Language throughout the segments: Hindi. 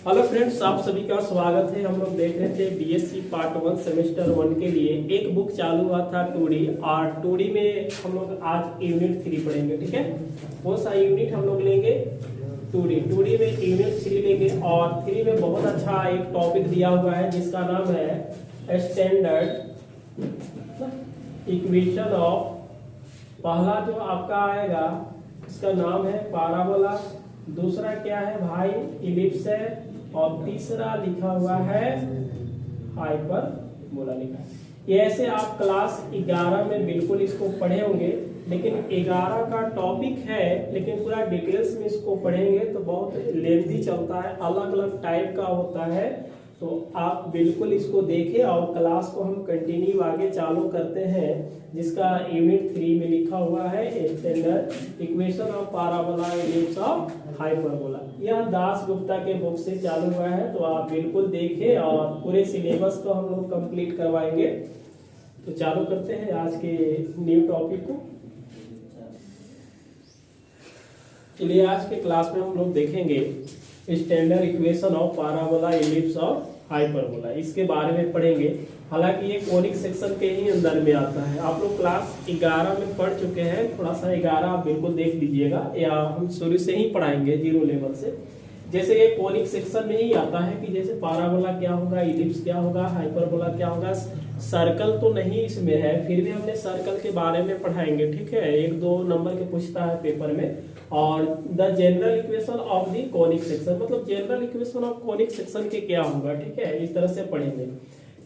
हेलो फ्रेंड्स, आप सभी का स्वागत है। हम लोग देख रहे थे बीएससी पार्ट 1 सेमेस्टर 1 के लिए एक बुक चालू हुआ था 2D, और 2D में हम लोग आज यूनिट 3 पढ़ेंगे। ठीक है, कौन सा यूनिट हम लोग लेंगे? 2D में यूनिट 3 लेंगे। और 3 में बहुत अच्छा एक टॉपिक दिया हुआ है जिसका नाम है स्टैंडर्ड इक्वेशन ऑफ। पहला जो आपका आएगा इसका नाम है पैराबोला, दूसरा क्या है भाई? इलिप्स है, और तीसरा लिखा हुआ है हाइपरबोला लिखा है। ये ऐसे आप क्लास 11 में बिल्कुल इसको पढ़े होंगे, लेकिन 11 का टॉपिक है, लेकिन पूरा डिटेल्स में इसको पढ़ेंगे तो बहुत लेंथी चलता है, अलग अलग टाइप का होता है। तो आप बिल्कुल इसको देखें और क्लास को हम कंटिन्यू आगे चालू करते हैं, जिसका यूनिट 3 में लिखा हुआ है standard equation of parabola ellipse of hyperbola. यह दास गुप्ता के बुक से चालू हुआ है, तो आप बिल्कुल देखें और पूरे सिलेबस को हम लोग कंप्लीट करवाएंगे। तो चालू करते हैं आज के न्यू टॉपिक को। चलिए, आज के क्लास में हम लोग देखेंगे standard equation of parabola ellipse of hyperbola, इसके बारे में पढ़ेंगे। हालांकि ये कोनिक सेक्शन के ही अंदर में आता है। आप लोग क्लास 11 में पढ़ चुके हैं, थोड़ा सा 11 आप बिल्कुल देख लीजिएगा, या हम शुरू से ही पढ़ाएंगे 0 लेवल से। जैसे ये कोनिक सेक्शन में ही आता है कि जैसे पैराबोला क्या होगा, इलिप्स क्या होगा, हाइपरबोला क्या होगा। सर्कल तो नहीं इसमें है, फिर भी हमने सर्कल के बारे में पढ़ाएंगे। ठीक है, 1-2 नंबर के पूछता है पेपर में। और the general equation of the conic section, मतलब general equation of conic section के क्या होगा। ठीक है, इस तरह से पढ़ेंगे।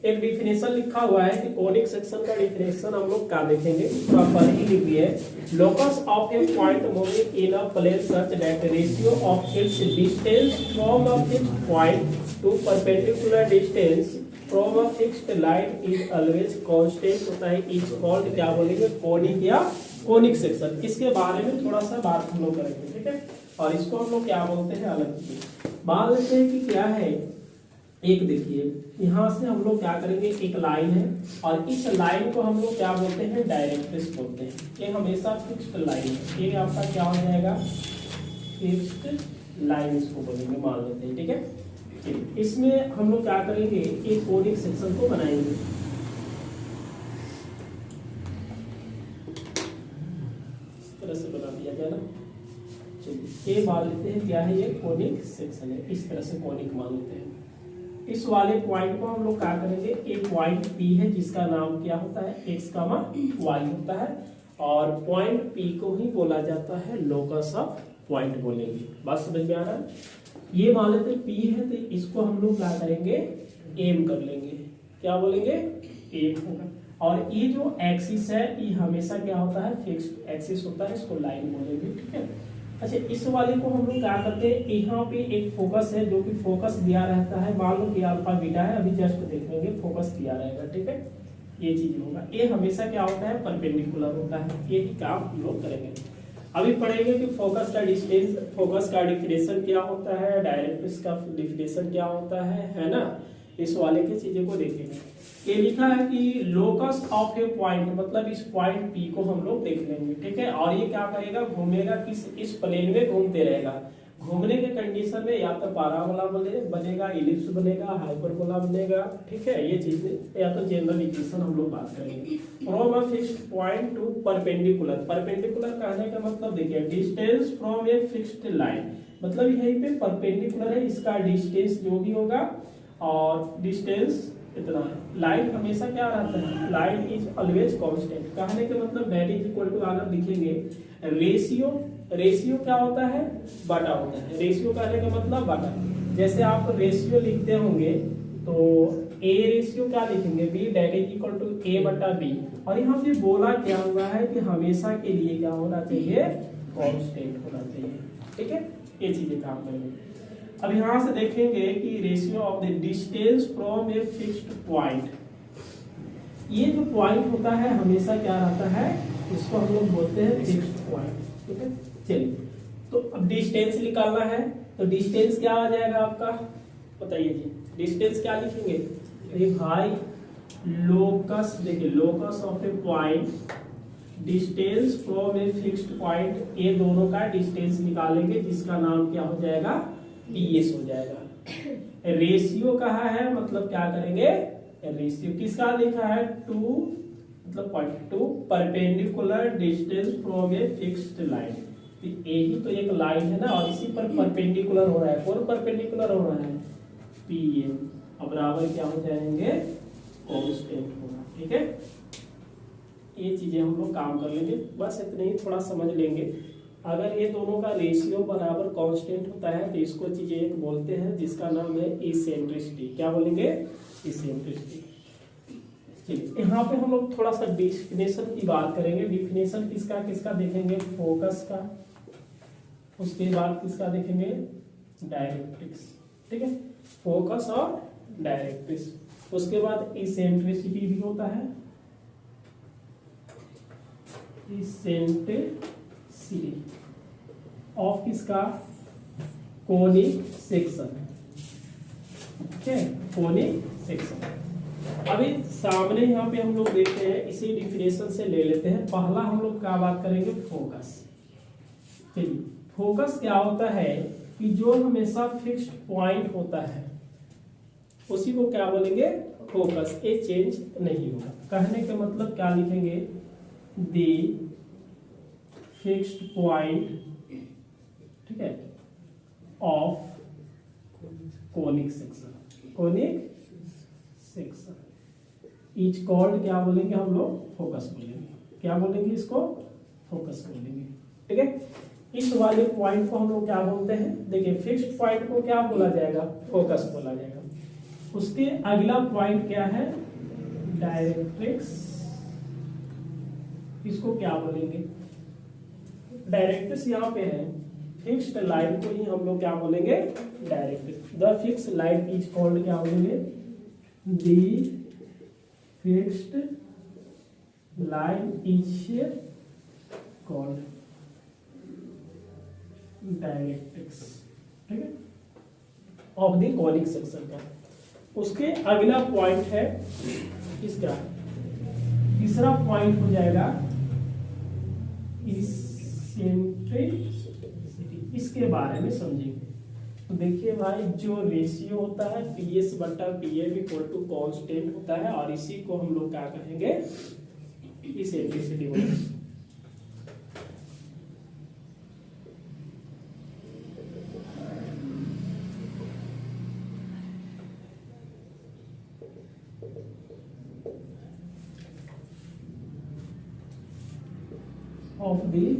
एक डिफिनेशन लिखा हुआ है कि कोनिक सेक्शन का डिफिनेशन हम लोग क्या देखेंगे, प्रॉपर ही लिख दिए। Locus of a point moving in a plane such that ratio of its distance from a fixed point to perpendicular distance from a fixed line is always constant होता है, इज कॉल्ड क्या बोलेंगे, कोनिक या कोनिक सेक्शन। इसके बारे में थोड़ा सा बात हम लोग करेंगे। ठीक है, और इसको हम लोग क्या बोलते हैं, अलग चीज मान लेते हैं कि क्या है। एक देखिए, यहाँ से हम लोग क्या करेंगे, एक लाइन है और इस लाइन को हम लोग क्या बोलते हैं, डायरेक्ट्रिक्स बोलते हैं। ये हमेशा फिक्स्ड लाइन है, ये आपका क्या हो जाएगा, फिक्स्ड लाइन इसको बोलेंगे, मान लेते हैं। ठीक है, इसमें हम लोग क्या करेंगे, एक कोनिक सेक्शन को बनाएंगे। इस तरह से बना दिया गया ना। चलिए, ये मान लेते हैं क्या है, ये कोनिक सेक्शन है, इस तरह से कोनिक मान लेते हैं। इस वाले पॉइंट को हम लोग क्या करेंगे, एक पॉइंट P है जिसका नाम क्या होता है, x, y होता है, और पॉइंट P को ही बोला जाता है लोकस ऑफ पॉइंट बोलेंगे। बात समझ में आ रहा है? ये मान लेते P है, तो इसको हम लोग क्या करेंगे, एम कर लेंगे। क्या बोलेंगे, एम होगा। और ये जो एक्सिस है, ये हमेशा क्या होता है, फिक्स्ड एक्सिस होता है, इसको लाइन बोलेंगे। ठीक है, अच्छा, इस वाले को हम लोग क्या करते हैं, यहाँ पे एक फोकस है जो कि फोकस दिया रहता है। मान लो कि अल्फा बीटा है, अभी जस्ट देखेंगे, फोकस दिया रहेगा। ठीक है, ये चीज होगा। ये हमेशा क्या होता है, परपेंडिकुलर होता है। यही काम हम लोग करेंगे। अभी पढ़ेंगे कि फोकस का डिस्टेंस, फोकस का डिफिनेशन क्या होता है, डायरेक्ट्रिक्स का डिफिनेशन क्या होता है ना। इस वाले की चीजों को देखेंगे। ये लिखा है कि लोकस ऑफ ए पॉइंट, मतलब इस पॉइंट P को हम लोग देख लेंगे। ठीक है, और ये क्या करेगा, घूमेगा किस, इस प्लेन में घूमते रहेगा। घूमने के कंडीशन में या तो पैराबोला बनेगा, इलिप्स बनेगा, हाइपरबोला बनेगा। ठीक है, ये चीजें, या तो जनरल इक्वेशन हम लोग बात करेंगे। From a fixed point to perpendicular, perpendicular कहने का मतलब देखिए, distance from a fixed line, मतलब यहीं पे परपेंडिकुलर है, इसका डिस्टेंस जो भी होगा, और डिस्टेंस इतना है। लाइन हमेशा क्या रहता है, लाइन इज ऑलवेज कांस्टेंट। कहने का मतलब दैट इज इक्वल टू, आगे लिखेंगे रेशियो। रेशियो क्या होता है, बटा होता है। रेशियो कहने का मतलब बटा। जैसे आप रेशियो लिखते होंगे तो ए रेशियो क्या लिखेंगे, B, that is equal to A बटा बी। और यहाँ पे बोला क्या हुआ है कि हमेशा के लिए क्या होना चाहिए, कांस्टेंट होना चाहिए। ठीक है, ये चीजें काम करेंगे। अब यहां से देखेंगे कि ratio of the distance from a fixed point, ये जो पॉइंट होता है हमेशा क्या रहता है, इसको हम लोग बोलते हैं फिक्स्ड पॉइंट। ठीक है, चलिए, तो अब डिस्टेंस निकालना है, तो डिस्टेंस क्या आ जाएगा आपका, बताइए जी। डिस्टेंस क्या लिखेंगे, अरे भाई लोकस, देखिए locus of a point, distance from a fixed point, ये दोनों का डिस्टेंस निकालेंगे, जिसका नाम क्या हो जाएगा, ds हो जाएगा। रेशियो कहा है मतलब क्या करेंगे, रेशियो किसका लिखा है, टू मतलब point to perpendicular distance from a fixed line. यही तो एक लाइन है ना, और इसी पर परपेंडिकुलर हो रहा है, कौन परपेंडिकुलर हो रहा है, पीएम। अब बराबर क्या हो जाएंगे, कांस्टेंट होगा। ठीक है, ये चीजें हम लोग काम कर लेंगे, बस इतने ही थोड़ा समझ लेंगे। अगर ये दोनों का रेशियो बराबर कांस्टेंट होता है तो इसको चीजें एक बोलते हैं जिसका नाम है इसेंट्रिसिटी। क्या बोलेंगे, इसेंट्रिसिटी। चलिए यहाँ पे हम लोग थोड़ा सा डिफिनेशन की बात करेंगे। डिफिनेशन किसका किसका देखेंगे, फोकस का, उसके बाद किसका देखेंगे, डायरेक्ट्रिक्स। ठीक है, फोकस और डायरेक्ट्रिक्स। उसके बाद इसेंट्रिसिटी भी होता है, इसेंट्रिसिटी ऑफ किसका, कोनिक सेक्शन। ठीक है, कोनिक सेक्शन। अभी सामने यहाँ पे हम लोग देखते हैं, इसी डिफिनेशन से ले लेते हैं। पहला हम लोग क्या बात करेंगे, फोकस। चलिए, फोकस क्या होता है कि जो हमेशा फिक्स्ड पॉइंट होता है उसी को क्या बोलेंगे, फोकस। ये चेंज नहीं होगा। कहने का मतलब क्या लिखेंगे, दी फिक्स्ड पॉइंट, ठीक है, of conic section. Conic section is called क्या बोलेंगे हम लोग, फोकस बोलेंगे। क्या बोलेंगे इसको, फोकस बोलेंगे। ठीक है, इस वाले पॉइंट को हम लोग क्या बोलते हैं, देखिए फिक्स्ड पॉइंट को क्या बोला जाएगा, फोकस बोला जाएगा। उसके अगला पॉइंट क्या है, डायरेक्ट्रिक्स। इसको क्या बोलेंगे, डायरेक्ट्रिक्स यहाँ पे है, फिक्स्ड लाइन को ही हम लोग क्या बोलेंगे, directrix. The fix line is called क्या बोलेंगे, the fixed line is called directrix. ठीक है, ऑफ द कोनिक सेक्शन का। उसके अगला पॉइंट है इसका, तीसरा पॉइंट हो जाएगा इसेंट्रिसिटी। इसके बारे में समझेंगे। तो देखिए भाई, जो रेशियो होता है पीएस बटा पीएम इक्वल टू कांस्टेंट होता है, और इसी को हम लोग क्या कहेंगे, इसेंट्रिसिटी बोलेंगे। Of the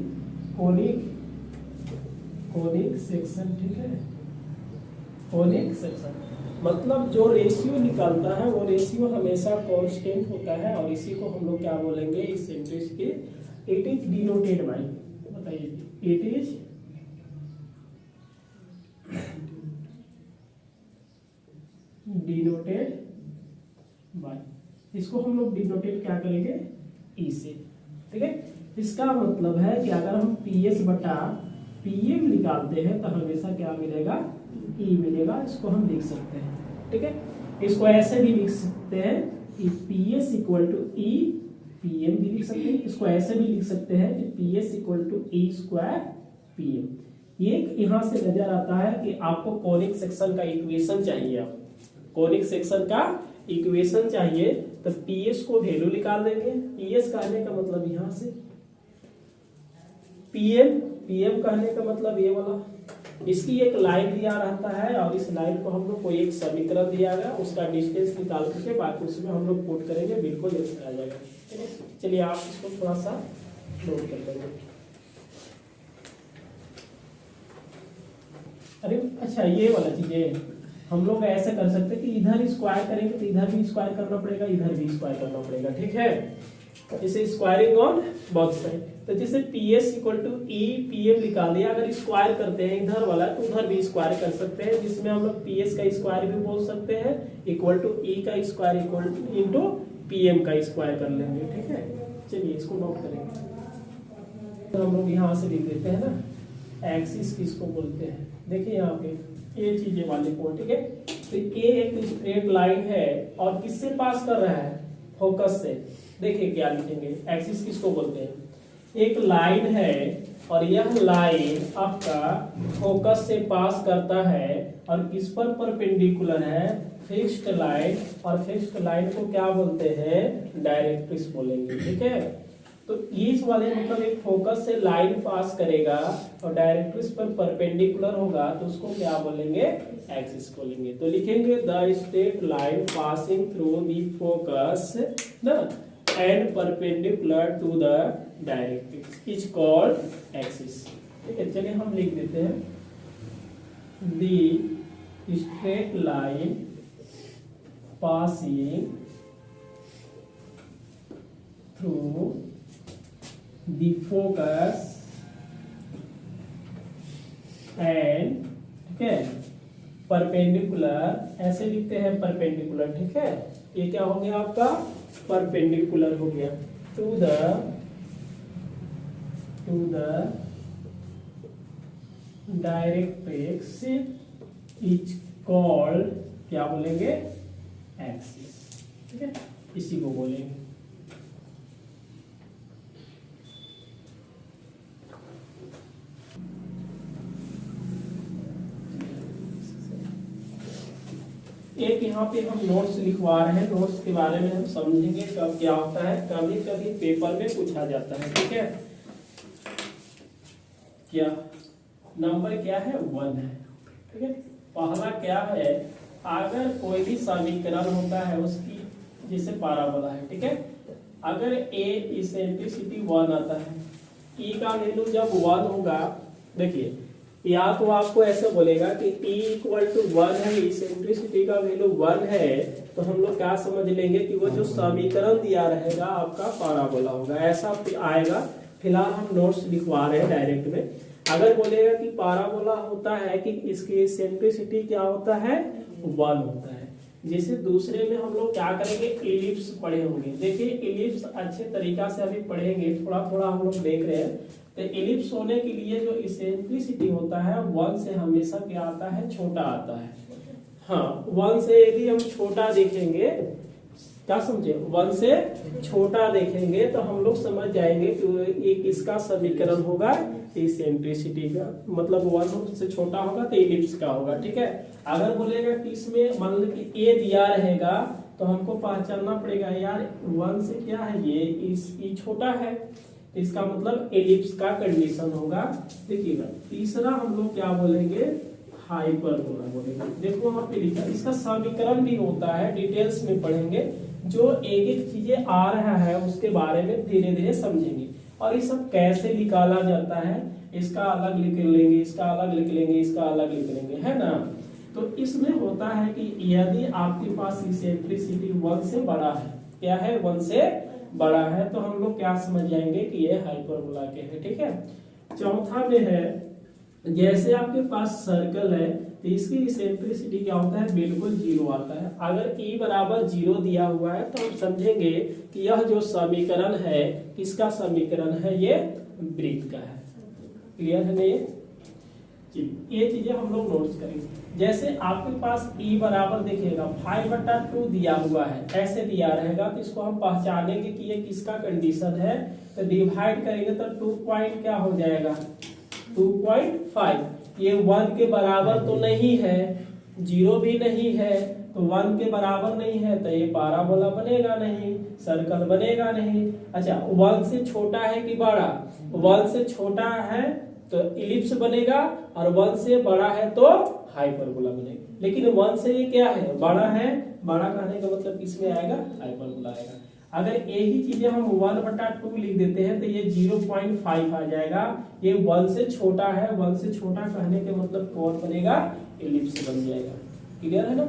conic section. ठीक है, कोनिक सेक्शन मतलब जो रेशियो निकलता है वो रेशियो हमेशा कांस्टेंट होता है, और इसी को हम लोग क्या बोलेंगे, eccentricity. It is denoted by, बताइए, इट इज डिनोटेड बाय, इसको हम लोग डिनोटेड क्या करेंगे, ई से। ठीक है, इसका मतलब है कि अगर हम पीएस बटा पीएम निकालते हैं तो हमेशा क्या मिलेगा, ई मिलेगा। इसको हम लिख सकते हैं। ठीक है, इसको ऐसे भी लिख सकते हैं कि PS equal to e, PM भी लिख सकते हैं। इसको ऐसे भी लिख सकते हैं कि PS equal to e square PM. ये यहां से नजर आता है कि आपको कोनिक सेक्शन का इक्वेशन चाहिए। आप कोनिक सेक्शन का इक्वेशन चाहिए तो पीएस को वैल्यू निकाल देंगे। पीएस कहने का मतलब यहां से, पीएम कहने का मतलब ये वाला, इसकी एक लाइन दिया रहता है, और इस लाइन को हम लोग को एक समीकरण दिया गया, उसका डिस्टेंस निकाल करके बाकी उसमें हम लोग पुट करेंगे, बिल्कुल ऐसे आ जाएगा। ठीक है, चलिए आप इसको थोड़ा सा नोट कर लेंगे। अरे अच्छा, ये वाला चीजें हम लोग ऐसे कर सकते हैं कि इधर स्क्वायर करेंगे तो इधर भी स्क्वायर करना पड़ेगा, इधर भी स्क्वायर करना पड़ेगा। ठीक है, जैसे स्क्वायरिंग ऑन बोथ साइड। तो जैसे PS equal to e PM निकाल दिया, अगर स्क्वायर करते हैं इधर वाला तो उधर भी स्क्वायर कर सकते हैं, जिसमें हम लोग पीएस का स्क्वायर भी बोल सकते हैं, इक्वल टू ई का स्क्वायर इक्वल इंटू पीएम का स्क्वायर कर लेंगे। ठीक है, चलिए इसको नोट करेंगे। तो हम लोग यहाँ से लिख देते हैं ना, एक्सिस किसको बोलते हैं, देखिए यहाँ पे ये चीजें वाले को। ठीक है, तो ये एक स्ट्रेट लाइन है और किससे पास कर रहा है, फोकस से। देखिए क्या लिखेंगे, एक्सिस किसको बोलते हैं, एक लाइन है और यह लाइन आपका फोकस से पास करता है और किस पर परपेंडिकुलर है, फिक्स्ड लाइन, और फिक्स्ड लाइन को क्या बोलते हैं, डायरेक्ट्रिक्स बोलेंगे। ठीक है, तो इस वाले मतलब एक फोकस से लाइन पास करेगा और डायरेक्ट्रिक्स पर परपेंडिकुलर होगा तो उसको क्या बोलेंगे, एक्सिस बोलेंगे। तो लिखेंगे the straight line passing through the focus ना and perpendicular to the directrix is called axis। ठीक है, चलिए हम लिख देते हैं the straight line passing through the focus and ठीक है परपेंडिकुलर, ऐसे लिखते हैं परपेंडिकुलर। ठीक है, ये क्या हो गया आपका परपेंडिकुलर हो गया to the directrix is called क्या बोलेंगे, एक्सिस। ठीक है, इसी को बोलेंगे। एक यहाँ पे हम नोट्स लिखवा रहे हैं, नोट्स के बारे में हम समझेंगे कब क्या होता है, कभी कभी पेपर में पूछा जाता है। ठीक है, क्या नंबर क्या है, 1 है। ठीक है, पहला क्या है, अगर कोई भी समीकरण होता है उसकी, जैसे पाराबोला है। ठीक है, अगर ए इसेंट्रिसिटी 1 आता है, ई का वैल्यू जब 1 होगा, देखिए या तो आपको ऐसे बोलेगा कि E इक्वल टू 1 है, इसेंट्रिसिटी का वैल्यू 1 है, तो हम लोग क्या समझ लेंगे कि वो जो समीकरण दिया रहेगा आपका पाराबोला होगा, ऐसा आएगा। फिलहाल हम नोट्स लिखवा रहे हैं डायरेक्ट में। अगर बोलेगा कि पाराबोला होता है कि इसकी इसेंट्रिसिटी क्या होता है, 1 होता है। जैसे दूसरे में हम लोग क्या करेंगे, इलिप्स पढ़े होंगे। देखिए इलिप्स अच्छे तरीका से अभी पढ़ेंगे, थोड़ा थोड़ा हम लोग देख रहे हैं। तो इलिप्स होने के लिए जो इसेंट्रिसिटी होता है 1 से हमेशा क्या आता है, छोटा आता है। हाँ, 1 से यदि हम छोटा देखेंगे, क्या समझे, 1 से छोटा देखेंगे तो हम लोग समझ जाएंगे कि ये किसका समीकरण होगा, इसेंट्रिसिटी का। मतलब 1 से छोटा होगा तो इलिप्स का होगा। ठीक है, अगर बोलेगा कि इसमें मान लो कि ए दिया रहेगा तो हमको पहचानना पड़ेगा यार 1 से क्या है, ये छोटा है, इसका मतलब एलिप्स का कंडीशन होगा। देखिएगा तीसरा हम लोग क्या बोलेंगे, हाइपरबोला बोलेंगे। देखो वहां पे लिखा, इसका समीकरण भी होता है, डिटेल्स में पढ़ेंगे। जो एक एक चीजें आ रहा है उसके बारे में धीरे धीरे समझेंगे, और ये सब कैसे निकाला जाता है, इसका अलग लिख लेंगे, इसका अलग लिख लेंगे, इसका अलग लिख लेंगे, है ना। तो इसमें होता है कि यदि आपके पास इसेंट्रिसिटी 1 से बड़ा है, क्या है, 1 से बड़ा है, तो हम लोग क्या समझ जाएंगे कि ये हाइपरबोला के है। ठीक है, चौथा में है, जैसे आपके पास सर्कल है तो इसकी इसेंट्रिसिटी क्या होता है, बिल्कुल 0 आता है। अगर E बराबर 0 दिया हुआ है तो हम समझेंगे कि यह जो समीकरण है, किसका समीकरण है, ये वृत्त का है। क्लियर है नहीं, ये चीजें हम लोग नोट्स करेंगे। जैसे आपके पास E बराबर देखिएगा 5/2 दिया हुआ है, ऐसे दिया रहेगा, तो इसको हम पहचानेंगे कि ये किसका कंडीशन है। तो डिवाइड करेंगे तो 2 पॉइंट क्या हो जाएगा, 2.5। ये 1 के बराबर तो नहीं है, 0 भी नहीं है, तो 1 के बराबर नहीं है, तो ये पाराबोला बनेगा नहीं, सर्कल बनेगा नहीं। अच्छा 1 से छोटा है कि बड़ा, 1 से छोटा है तो इलिप्स बनेगा, और 1 से बड़ा है तो हाइपरबोला बनेगा। लेकिन 1 से ये क्या है, बड़ा है, बड़ा कहने का मतलब किसमें आएगा, हाइपरबोला आएगा। अगर यही चीजें हम 1/2 लिख देते हैं तो ये 0.5 आ जाएगा। ये 1 से छोटा है, 1 से छोटा कहने के मतलब कौन बनेगा, इलिप्स बन जाएगा। क्लियर है ना।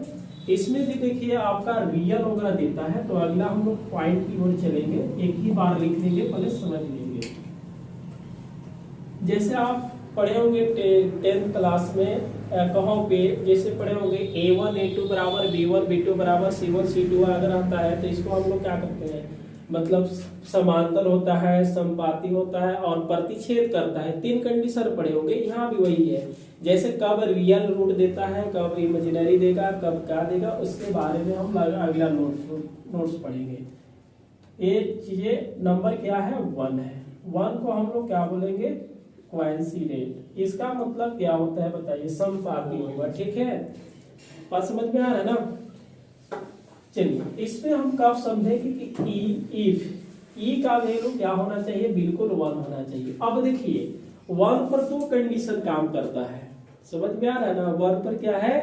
इसमें भी देखिए आपका रियल वगैरह देता है, तो अगला हम लोग पॉइंट की ओर चलेंगे, एक ही बार लिख लेंगे, पहले समझ लेंगे। जैसे आप पढ़े होंगे 10th क्लास में, कहाँ पे जैसे पढ़े होंगे A1 A2 बराबर B1 B2 बराबर C1 C2 अगर आता है तो इसको हम लोग क्या करते हैं, मतलब समांतर होता है, संपाती होता है और प्रतिच्छेद करता है। 3 कंडीशन पढ़े होंगे, यहाँ भी वही है। जैसे कब रियल रूट देता है, कब इमेजिनरी देगा, कब क्या देगा, उसके बारे में हम अगला नोट्स पढ़ेंगे। ये चीजें नंबर क्या है, 1 है। वन को हम लोग क्या बोलेंगे, कोइंसिडेंट। इसका मतलब क्या होता है बताइए, समपाती होगा। ठीक है, बात समझ में आ रहा है ना। चलिए इसमें हम कब समझेंगे कि इफ ई का वैल्यू क्या होना चाहिए, बिल्कुल वन होना चाहिए। अब देखिए वन पर दो कंडीशन काम करता है, समझ में आ रहा है ना। वन पर क्या है,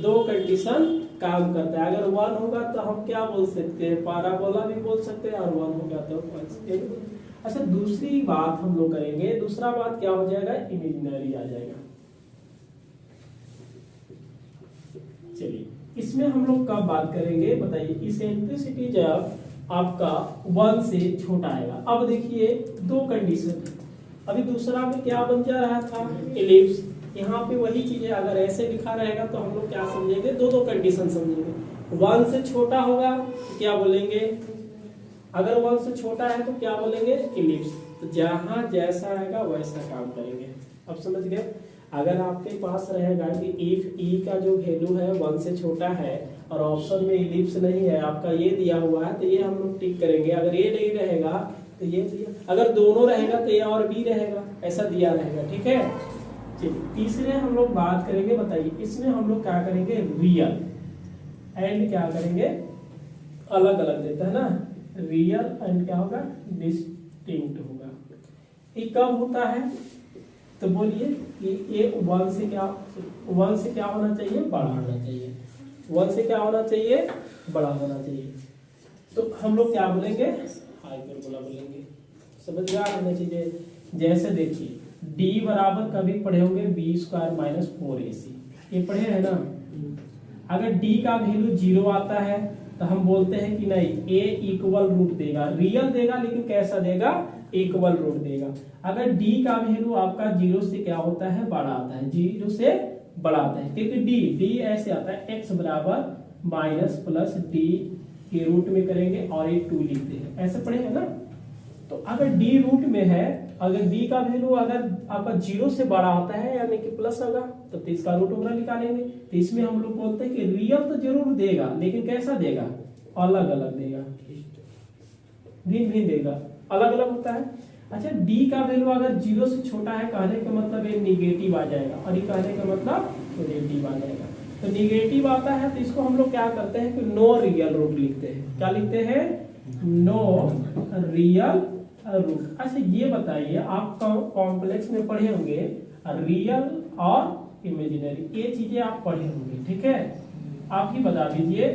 दो कंडीशन काम करता है। अगर वन होगा तो हम क्या बोल सकते हैं, पाराबोला भी बोल सकते हैं, और वन होगा तो कोइंसिडेंट। अच्छा दूसरी बात हम लोग करेंगे, दूसरा बात क्या हो जाएगा, इमेजिनरी आ जाएगा। चलिए इसमें हम लोग कब बात करेंगे बताइए, इसेंट्रिसिटी जब आपका वन से छोटा आएगा। अब देखिए दो कंडीशन, अभी दूसरा में क्या बन जा रहा था, एलिप्स। यहाँ पे वही चीजें अगर ऐसे लिखा रहेगा तो हम लोग क्या समझेंगे, दो दो कंडीशन समझेंगे। वन से छोटा होगा तो क्या बोलेंगे, अगर वन से छोटा है तो क्या बोलेंगे, एलिप्स। तो जहां जैसा आएगा वैसा काम करेंगे। अब समझ गए। अगर आपके पास रहेगा कि इफ ई का जो वैल्यू है वन से छोटा है और ऑप्शन में एलिप्स नहीं है, आपका ये दिया हुआ है तो ये हम लोग टिक करेंगे। अगर ये नहीं रहेगा तो ये दिया, अगर दोनों रहेगा तो ए और बी रहेगा, ऐसा दिया रहेगा। ठीक है, चलिए तीसरे हम लोग बात करेंगे बताइए, इसमें हम लोग क्या करेंगे, रियल एंड क्या करेंगे, अलग अलग देता है ना, रियल एंड क्या होगा, डिस्टिंक्ट होगा। ये कब होता है तो बोलिए कि ये वन से क्या होना चाहिए, बड़ा होना चाहिए। वन से क्या होना चाहिए, बड़ा होना चाहिए। तो हम लोग क्या बोलेंगे, हाइपरबोला बोलेंगे। समझ में आ रहा है चीजें। जैसे देखिए d बराबर कभी पढ़े होंगे बी स्क्वायर माइनस 4ac, ये पढ़े है ना। अगर d का वैल्यू 0 आता है तो हम बोलते हैं कि नहीं, a इक्वल रूट देगा, रियल देगा लेकिन कैसा देगा, इक्वल रूट देगा। अगर d का वैल्यू आपका 0 से क्या होता है, बड़ा आता है, 0 से बड़ा आता है। क्योंकि d ऐसे आता है, x बराबर माइनस प्लस d के रूट में करेंगे और एक 2 लिखते हैं, ऐसे पढ़े है ना। तो अगर d रूट में है, अगर d का वैल्यू अगर आपका 0 से बड़ा होता है यानी कि प्लस होगा तो इसका रूट वगैरह निकालेंगे। तो इसमें हम लोग बोलते हैं कि रियल तो जरूर देगा लेकिन कैसा देगा, अलग अलग देगा, भिन्न भिन्न देगा, अलग अलग होता है। अच्छा d का वैल्यू अगर 0 से छोटा है, कहने का मतलब ये निगेटिव आ जाएगा, और ये कहने का मतलब पॉजिटिव आ जाएगा। तो निगेटिव आता है तो इसको हम लोग क्या करते हैं कि नो रियल रूट लिखते हैं। क्या लिखते हैं, नो रियल रूट। अच्छा ये बताइए, आप कॉम्प्लेक्स में पढ़े होंगे रियल और इमेजिनरी, ये चीजें आप पढ़े होंगे। ठीक है, आप ही बता दीजिए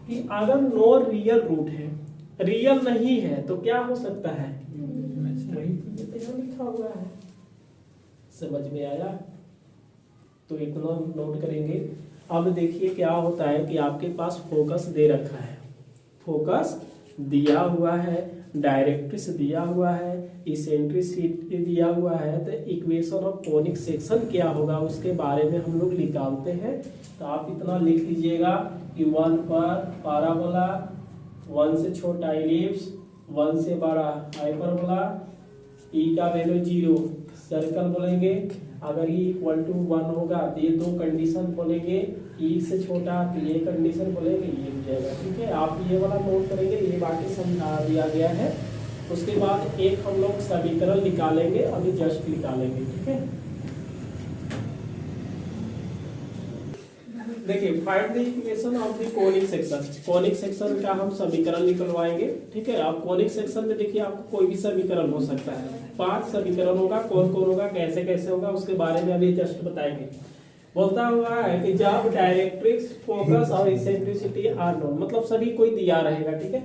कि अगर नो रियल रूट है, रियल नहीं है तो क्या हो सकता है, वही चीजें तो यहाँ लिखा हुआ है। समझ में आया, तो इतना नोट करेंगे। अब देखिए क्या होता है कि आपके पास फोकस दे रखा है, फोकस दिया हुआ है, डायरेक्ट्रिक्स दिया हुआ है, इसेंट्रिसिटी दिया हुआ है, तो इक्वेशन ऑफ कोनिक सेक्शन क्या होगा उसके बारे में हम लोग निकालते हैं। तो आप इतना लिख लीजिएगा कि 1 पर पैराबोला, 1 से छोटा एलिप्स, 1 से बड़ा हाइपरबोला, ई का वैल्यू 0 सर्कल बोलेंगे। अगर ई इक्वल टू 1 होगा तो ये दो कंडीशन बोलेंगे, ई से छोटा तो ये कंडीशन बोलेंगे, ये हो जाएगा। ठीक है, आप ये वाला नोट करेंगे, ये बाकी समझा दिया गया है। उसके बाद एक हम लोग समीकरण निकालेंगे, अभी जस्ट निकालेंगे। ठीक है, देखिए find the equation of the conic section. Conic section का हम समीकरण निकलवाएंगे। ठीक है, आप कोनिक सेक्शन में देखिए आपको कोई भी समीकरण हो सकता है, 5 समीकरण होगा, कौन कौन होगा, कैसे कैसे होगा, उसके बारे में अभी जस्ट बताएंगे। बोलता हुआ है कि जब डायरेक्ट्रिक्स, फोकस और इसेंट्रिसिटी आर नोन, मतलब सभी कोई दिया रहेगा। ठीक है,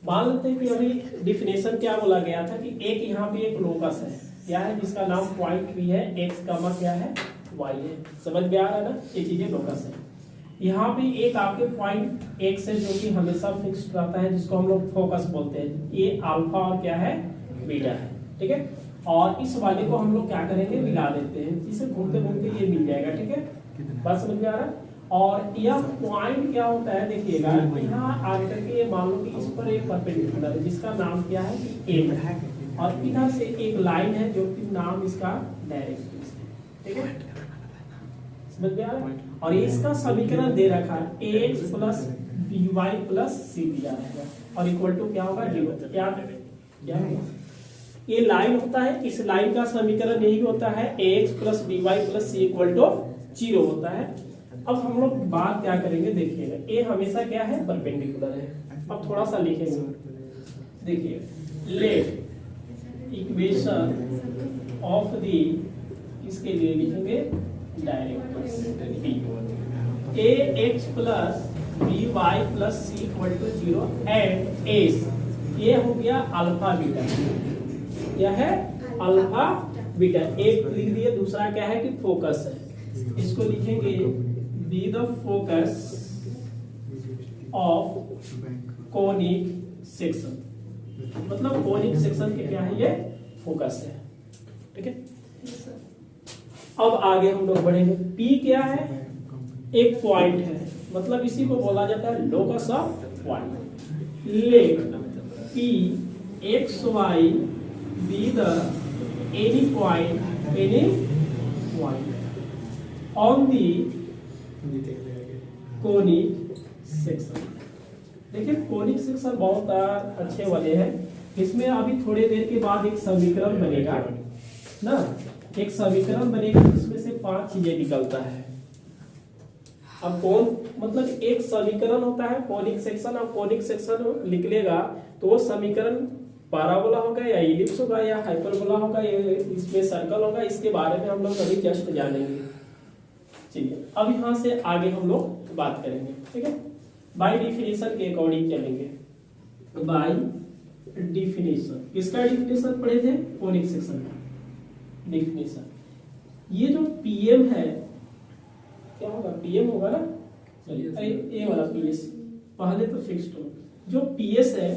मान लेते हैं कि अभी डिफिनेशन क्या बोला गया था कि एक यहाँ पे एक लोकस है, क्या है, जिसका नाम पॉइंट भी है, एक्स कमा क्या है, वाई है। समझ में आ रहा है ना, ये चीजें लोकस है। यहाँ पे एक आपके पॉइंट एक्स है जो कि हमेशा फिक्स्ड रहता है, जिसको हम लोग फोकस बोलते हैं। ये अल्फा और क्या है, बीटा है। ठीक है, और इस वाले को हम लोग क्या करेंगे, मिला देते हैं, जिसे घूमते घूमते ये मिल जाएगा। ठीक है, बात समझ में आ रहा है। और यह पॉइंट क्या होता है, देखिएगा यहाँ आकर के ये मान लो कि इस पर एक परपेंडिकुलर है जिसका नाम क्या है कि एम है, और इधर से एक लाइन है जो कि नाम इसका डायरेक्ट्रिक्स है। ठीक है, समझ में आ रहा है। और इसका समीकरण दे रखा है X plus B Y plus C दिया रहेगा, और इक्वल टू क्या होगा, 0। क्या होगा, ये लाइन होता है, इस लाइन का समीकरण यही होता है ax plus B Y plus C equal to 0 होता है। अब हम लोग बात क्या करेंगे देखिएगा, ए हमेशा क्या है परपेंडिकुलर है। अब थोड़ा सा लिखेंगे, देखिए लेट इक्वेशन ऑफ दी, इसके लिए लिखेंगे direct a x plus B Y plus C equal to 0 and S, ये हो गया अल्फा बीटा, क्या है अल्फा बीटा। एक लिख दिए, दूसरा क्या है कि फोकस है, इसको लिखेंगे be the focus of conic section, मतलब कोनिक सेक्शन के क्या है ये फोकस है, ठीक है। अब आगे हम लोग बढ़ेंगे, पी क्या है एक पॉइंट है, मतलब इसी को बोला जाता है locus of point. Let P x y be the any point on the conic section. देखिए कोनिक सेक्शन बहुत अच्छे वाले हैं, इसमें अभी थोड़ी देर के बाद एक समीकरण बनेगा ना, एक समीकरण बनेगा जिसमें से 5 चीजें निकलता है। अब कौन, मतलब एक समीकरण होता है कोनिक सेक्शन, अब कोनिक सेक्शन लिख लेगा तो वो समीकरण पैराबोला होगा या इलिप्स होगा या हाइपरबोला होगा या इसमें सर्कल होगा, इसके बारे में हम लोग अभी जस्ट जानेंगे। चलिए अब यहाँ से आगे हम लोग बात करेंगे, ठीक है। बाय डिफिनेशन के अकॉर्डिंग चलेंगे, बाय डिफिनेशन, किसका डिफिनेशन पढ़े थे कोनिक सेक्शन का डिफिनेशन। ये जो पीएम है क्या होगा, पीएम होगा ना, चलिए ए वाला पीएस पहले तो फिक्स्ड हो, जो पीएस है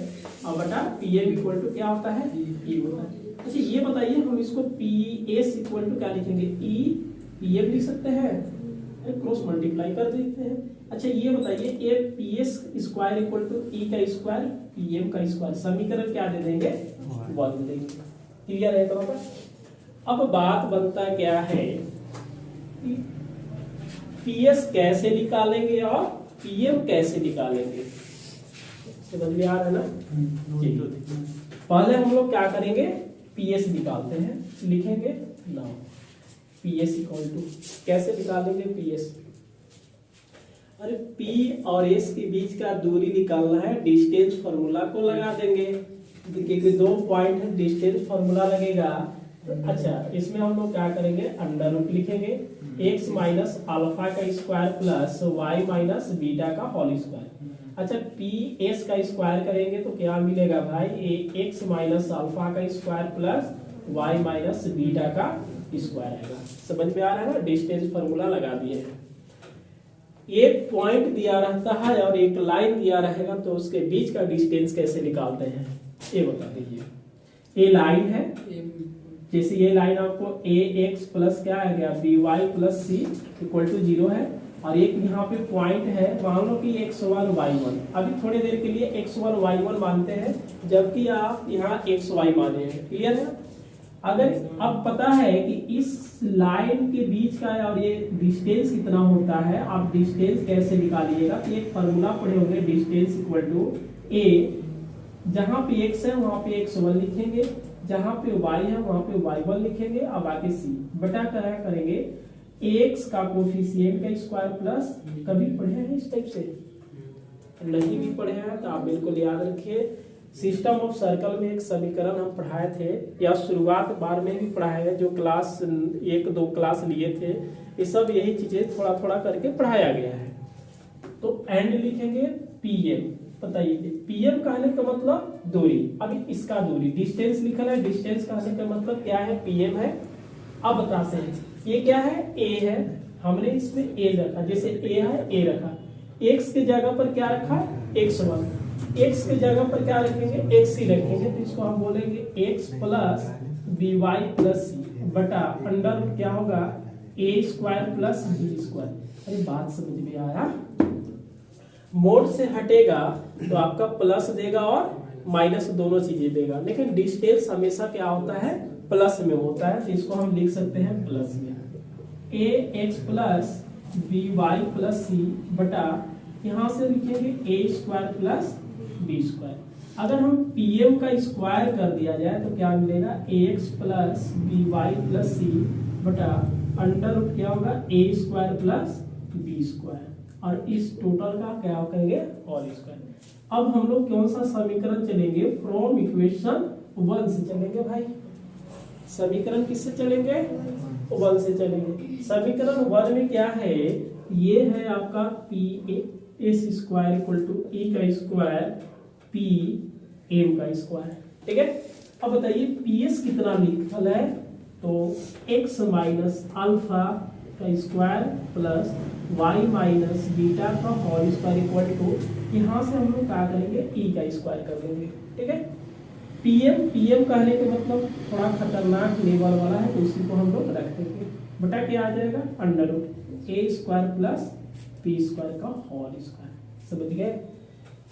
अब बटा पीएम इक्वल टू क्या होता है ई होता है। अच्छा ये बताइए हम इसको पीएस इक्वल टू क्या लिखेंगे, ई पीएम लिख सकते हैं, क्रॉस मल्टीप्लाई कर देते हैं। अच्छा ये बताइए ए पीएस स्क्वायर इक्वल टू ई का स्क्वायर पीएम का स्क्वायर, समीकरण क्या दे देंगे 1 दे देंगे, क्लियर है तो। अब बात बनता क्या है, पीएस कैसे निकालेंगे और पीएम कैसे निकालेंगे, समझ में आ रहा है ना। पहले हम लोग क्या करेंगे, पीएस निकालते हैं, लिखेंगे नाउ पीएस इक्वल टू, कैसे निकालेंगे पीएस, अरे पी और एस के बीच का दूरी निकालना है, डिस्टेंस फार्मूला को लगा देंगे, क्योंकि 2 पॉइंट है डिस्टेंस फार्मूला लगेगा। अच्छा इसमें हम लोग क्या करेंगे, अंडर रूट लिखेंगे, x माइनस अल्फा का square plus y minus beta का होल स्क्वायर। अच्छा पी एस का स्क्वायर करेंगे तो क्या मिलेगा भाई, x माइनस अल्फा का square plus y minus beta का स्क्वायर आएगा। समझ में आ रहा है ना, डिस्टेंस फार्मूला लगा दिए हैं। एक पॉइंट दिया रहता है और एक लाइन दिया रहेगा तो उसके बीच का डिस्टेंस कैसे निकालते हैं ये बता दीजिए। ये लाइन है, जैसे ये लाइन आपको ए एक्स प्लस क्या आ गया b Y plus C equal to 0 है, और एक यहाँ पे पॉइंट है, मान लो कि x1 y1, अभी थोड़ी देर के लिए x1 y1 मानते हैं जबकि आप यहाँ xy माने हैं, क्लियर है। अगर अब पता है कि इस लाइन के बीच का और ये डिस्टेंस कितना होता है, आप डिस्टेंस कैसे निकालिएगा, तो एक फॉर्मूला पढ़े होंगे, डिस्टेंस इक्वल टू ए, जहां पे x है वहां पे x1 लिखेंगे, जहां पे y है वहां पे y1 लिखेंगे, अब आगे c बटा क्या करेंगे, x का कोफिशिएंट का स्क्वायर प्लस, कभी पढ़े हैं इस टाइप से, नहीं भी पढ़े हैं तो आप बिल्कुल याद रखिए। सिस्टम ऑफ सर्कल में एक समीकरण हम पढ़ाए थे, या शुरुआत बार में भी पढ़ाए हैं, जो क्लास 1-2 क्लास लिए थे, ये सब यही चीजें थोड़ा थोड़ा करके पढ़ाया गया है। तो एंड लिखेंगे पीएम, बताइए पीएम कहने का मतलब दूरी, अभी इसका दूरी डिस्टेंस लिखा है, डिस्टेंस कहने का मतलब क्या है पीएम है। अब बताते हैं ये क्या है, ए है, हमने इसमें ए रखा, जैसे ए है ए रखा, एक्स के जगह पर क्या रखा x1, x के जगह पर क्या रखेंगे x ही रखेंगे, तो इसको हम बोलेंगे x plus B Y plus C बटा अंडर रूट क्या होगा a square plus B square. अरे बात समझ में आया, मोड से हटेगा तो आपका प्लस देगा और माइनस दोनों चीजें देगा, लेकिन डिस्टेंस हमेशा क्या होता है प्लस में होता है, तो इसको हम लिख सकते हैं प्लस में, A x plus B Y plus C बटा यहाँ से लिखेंगे A square plus B square. अगर हम पीएम का स्क्वायर कर दिया जाए तो क्या मिलेगा, X plus B Y plus C बटा अंडर रूट क्या होगा, A square plus B square, और इस टोटल का क्या करेंगे, होल स्क्वायर। अब हम लोग कौन सा समीकरण चलेंगे, फ्रॉम इक्वेशन 1 से चलेंगे भाई। समीकरण किससे चलेंगे, 1 से चलेंगे। समीकरण 1 में क्या है, ये है आपका P S square equal to A का स्क्वायर पी एम का स्क्वायर, ठीक है। अब बताइए पी एस कितना लिखल है, तो x माइनस अल्फा का square plus y minus beta का होल स्क्वायर इक्वल टू, यहाँ से हम लोग क्या करेंगे, e का स्क्वायर कर देंगे, ठीक है। पीएम कहने के मतलब थोड़ा खतरनाक लेवल वाला है, तो उसी को हम लोग रख देंगे, बटा क्या आ जाएगा, अंडर रूट ए स्क्वायर प्लस पी स्क्वायर का होल स्क्वायर, समझ गए।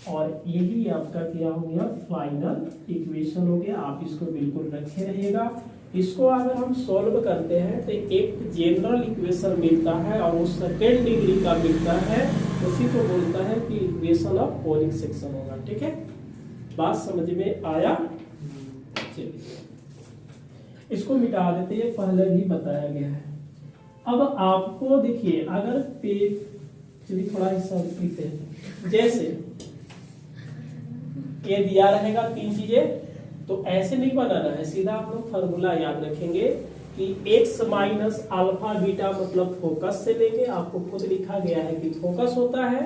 और यही आपका क्या हो गया, फाइनल इक्वेशन हो गया। आप इसको बिल्कुल रखे रहिएगा। इसको अगर हम सॉल्व करते हैं तो एक जनरल इक्वेशन मिलता है और वो सेकेंड डिग्री का मिलता है, उसी को बोलता है कि इक्वेशन ऑफ कोनिक सेक्शन होगा, ठीक है। बात समझ में आया, चलिए इसको मिटा देते हैं, पहले भी बताया गया है। अब आपको देखिए, अगर पेज, चलिए थोड़ा हिस्सा लिखते हैं, जैसे ये दिया रहेगा 3 चीजें, तो ऐसे नहीं बनाना है, सीधा आप लोग फॉर्मूला याद रखेंगे कि x माइनस अल्फा बीटा मतलब फोकस से लेंगे, आपको खुद लिखा गया है कि फोकस होता है।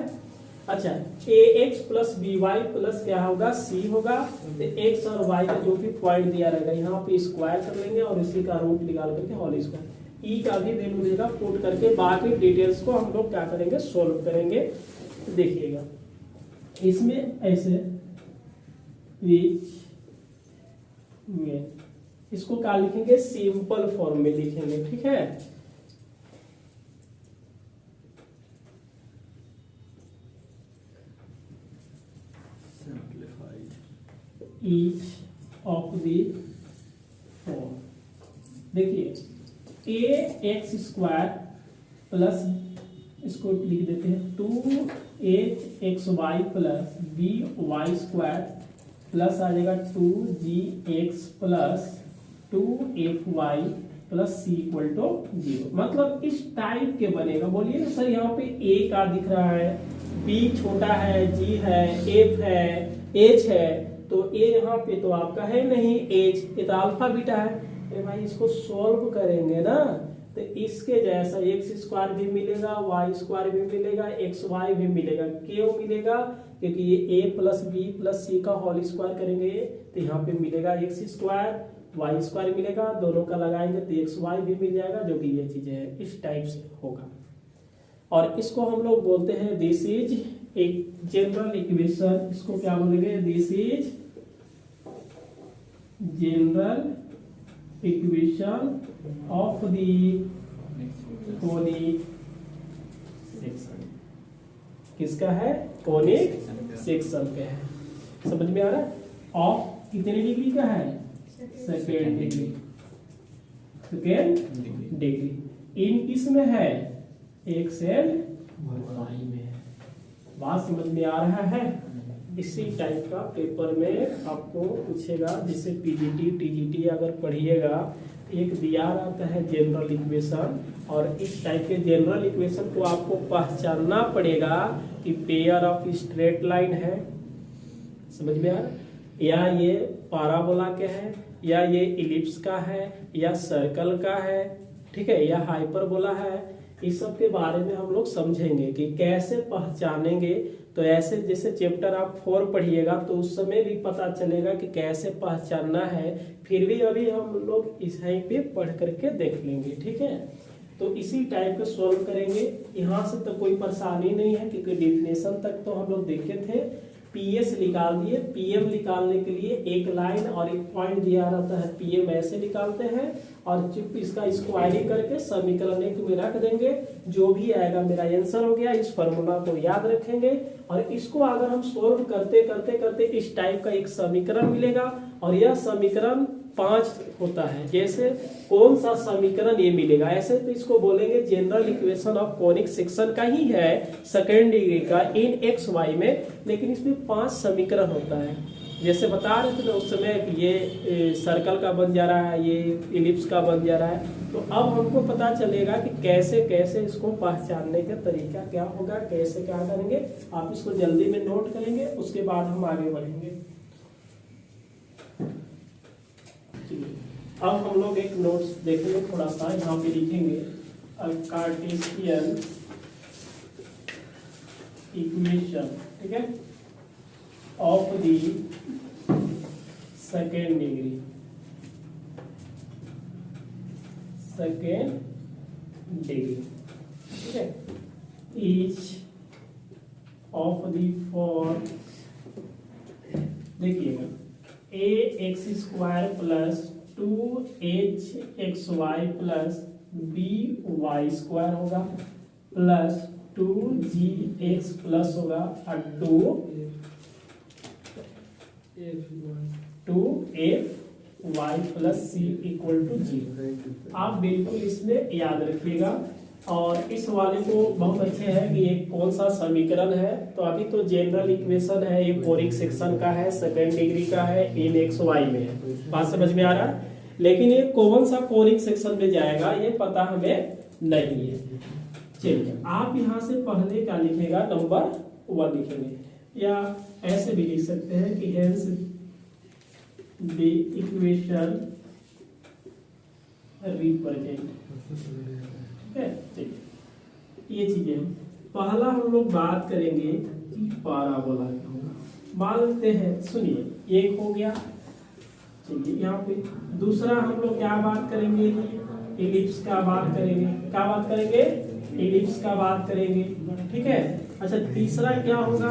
अच्छा, ax plus B Y plus क्या होगा, c होगा, तो x और y का जो भी पॉइंट दिया रहेगा यहाँ पे स्क्वायर कर लेंगे और इसी का रूट निकाल करके होल स्क्वायर, e का भी वैल्यू देगा पुट करके, बाकी डिटेल्स को हम लोग क्या करेंगे, सोल्व करेंगे। तो देखिएगा इसमें ऐसे में इसको क्या लिखेंगे, सिंपल फॉर्म में लिखेंगे, ठीक है। ईच ऑफ दी फॉर्म, देखिए ए एक्स स्क्वायर प्लस, इसको लिख देते हैं 2 plus B Y square plus आ जाएगा 2gx plus 2fy plus C equal to 0। मतलब इस टाइप के बनेगा। बोलिए ना सर, यहाँ पे a का दिख रहा है, b छोटा है, g है, f है, h है, तो a यहाँ पे तो आपका है नहीं, h ये तो अल्फा बीटा है। अरे भाई इसको सॉल्व करेंगे ना, तो इसके जैसा x स्क्वायर भी मिलेगा, y स्क्वायर भी मिलेगा, xy भी मिलेगा। क्यों मिलेगा, क्योंकि ये a प्लस बी प्लस सी का होल स्क्वायर करेंगे तो यहाँ पे मिलेगा x स्क्वायर, y स्क्वायर मिलेगा, दोनों का लगाएंगे तो xy भी मिल जाएगा, जो कि ये चीजें हैं, इस टाइप से होगा। और इसको हम लोग बोलते हैं, दिस इज एक जनरल इक्वेशन, इसको क्या बोलेंगे, this is general equation of the conic section. किसका है, कोनिक सेक्शन का है, समझ में आ रहा है। ऑफ कितने डिग्री का है, सेकेंड डिग्री, सेकेंड डिग्री। इन किस में है, एक्स एंड वाई में है। बात समझ में आ रहा है। इसी टाइप का पेपर में आपको पूछेगा, जैसे पीजीटी टीजीटी अगर पढ़िएगा, एक दिया रहता है जनरल इक्वेशन, और इस टाइप के जनरल इक्वेशन को आपको पहचानना पड़ेगा कि पेयर ऑफ स्ट्रेट लाइन है, समझ में आ रहा, या ये पैराबोला के है, या ये इलिप्स का है, या सर्कल का है, ठीक है, या हाइपरबोला है। इस सब के बारे में हम लोग समझेंगे कि कैसे पहचानेंगे। तो ऐसे जैसे चैप्टर आप 4 पढ़िएगा तो उस समय भी पता चलेगा कि कैसे पहचानना है। फिर भी अभी हम लोग इस यहीं पे पढ़ करके देख लेंगे, ठीक है। तो इसी टाइप के सॉल्व करेंगे। यहाँ से तो कोई परेशानी नहीं है, क्योंकि डिफिनेशन तक तो हम लोग देखे थे। पीएस निकाल दिए, पीएम निकालने के लिए एक लाइन और एक पॉइंट दिया रहता है, पीएम ऐसे निकालते हैं और चुप इसका स्क्वायरिंग करके समीकरण एक में रख देंगे, जो भी आएगा मेरा आंसर हो गया। इस फॉर्मूला को याद रखेंगे और इसको अगर हम सोल्व करते करते करते इस टाइप का एक समीकरण मिलेगा, और यह समीकरण 5 होता है। जैसे कौन सा समीकरण ये मिलेगा, ऐसे तो इसको बोलेंगे general equation of conic section का ही है सेकेंड डिग्री का इन एक्स वाई में, लेकिन इसमें 5 समीकरण होता है। जैसे बता रहे थे ना उस समय ये सर्कल का बन जा रहा है, ये इलिप्स का बन जा रहा है। तो अब हमको पता चलेगा कि कैसे कैसे इसको पहचानने का तरीका क्या होगा, कैसे क्या करेंगे। आप इसको जल्दी में नोट करेंगे, उसके बाद हम आगे बढ़ेंगे। अब हम लोग एक नोट्स देखेंगे थोड़ा सा, यहाँ पे लिखेंगे कार्टेशियन इक्वेशन, ठीक है, ऑफ द सेकेंड डिग्री, ठीक है, ईच ऑफ द फॉर, देखिएगा A X square plus 2h xy plus B Y square होगा प्लस 2gx प्लस होगा और 2f(y plus c equal to 0। आप बिल्कुल इसमें याद रखिएगा। और इस वाले को बहुत अच्छे है कि ये कौन सा समीकरण है। तो अभी तो जनरल इक्वेशन है, ये कोनिक सेक्शन का है, सेकेंड डिग्री का है, इन एक्स वाई में है, बात समझ में आ रहा है। लेकिन ये कौन सा कोनिक सेक्शन में जाएगा ये पता हमें नहीं है। चलिए आप यहाँ से पहले क्या लिखेगा, नंबर 1 लिखेंगे, या ऐसे भी लिख सकते हैं कि हेंस द इक्वेशन रिप्रेजेंट, ठीक है। चलिए ये चीजें पहला हम लोग बात करेंगे कि पाराबोला क्या होगा। मान लेते हैं, सुनिए, एक हो गया। चलिए यहाँ पे दूसरा हम लोग क्या बात करेंगे, इलिप्स का बात करेंगे। क्या बात करेंगे, इलिप्स का बात करेंगे, ठीक है। अच्छा तीसरा क्या होगा,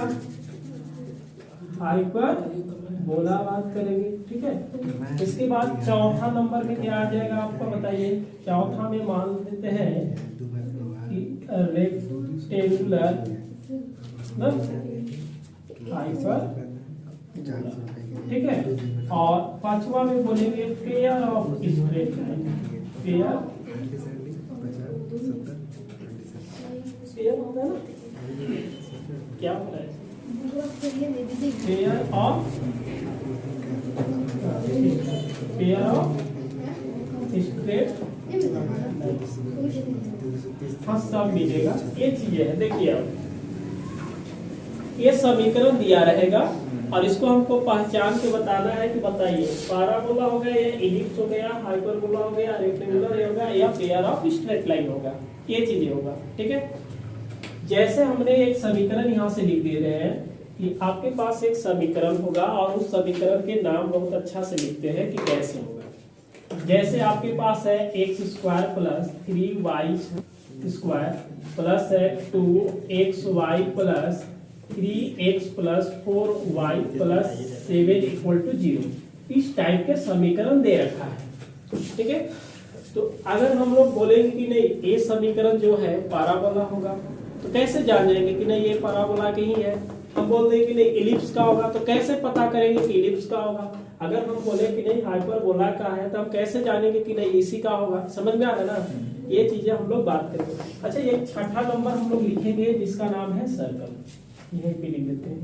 हाइपरबोला बात करेंगे, ठीक है। इसके बाद चौथा नंबर में क्या आ जाएगा आपको बताइए। चौथा में मान लेते हैं कि रेक्टेंगुलर हाइपरबोला, ठीक है। और पांचवा में बोलेंगे pair of straight line, pair होता है ना, क्या होता है, पेयर ऑफ स्ट्रेट सब मिलेगा। ये चीजें है, देखिए अब ये समीकरण दिया रहेगा और इसको हमको पहचान के बताना है कि बताइए पाराबोला हो गया, या इलिप्स हो गया, हाइपरबोला हो गया, रेक्टेंगुलर होगा, या पेयर ऑफ स्ट्रेट लाइन होगा। ये चीजें होगा, ठीक है। जैसे हमने एक समीकरण यहाँ से लिख दे रहे हैं कि आपके पास एक समीकरण होगा और उस समीकरण के नाम बहुत अच्छा से लिखते हैं कि कैसे होगा। जैसे आपके पास है x square plus 3y square plus है 2xy plus 3x plus 4y plus 7 equal to 0। इस टाइप के समीकरण दे रखा है, ठीक है। तो अगर हम लोग बोलेंगे कि नहीं ये समीकरण जो है पाराबोला होगा, तो कैसे जान जाएंगे कि नहीं ये पाराबोला के ही है। हम बोल दें कि नहीं इलिप्स का होगा, तो कैसे पता करेंगे कि इलिप्स का होगा। अगर हम बोले कि नहीं हाइपरबोला का है, तो हम कैसे जानेंगे कि नहीं इसी का होगा। समझ में आ रहा है ना, ये चीजें हम लोग बात करेंगे। अच्छा एक छठा नंबर हम लोग लिखेंगे जिसका नाम है सर्कल, यहीं पे लिख देते हैं।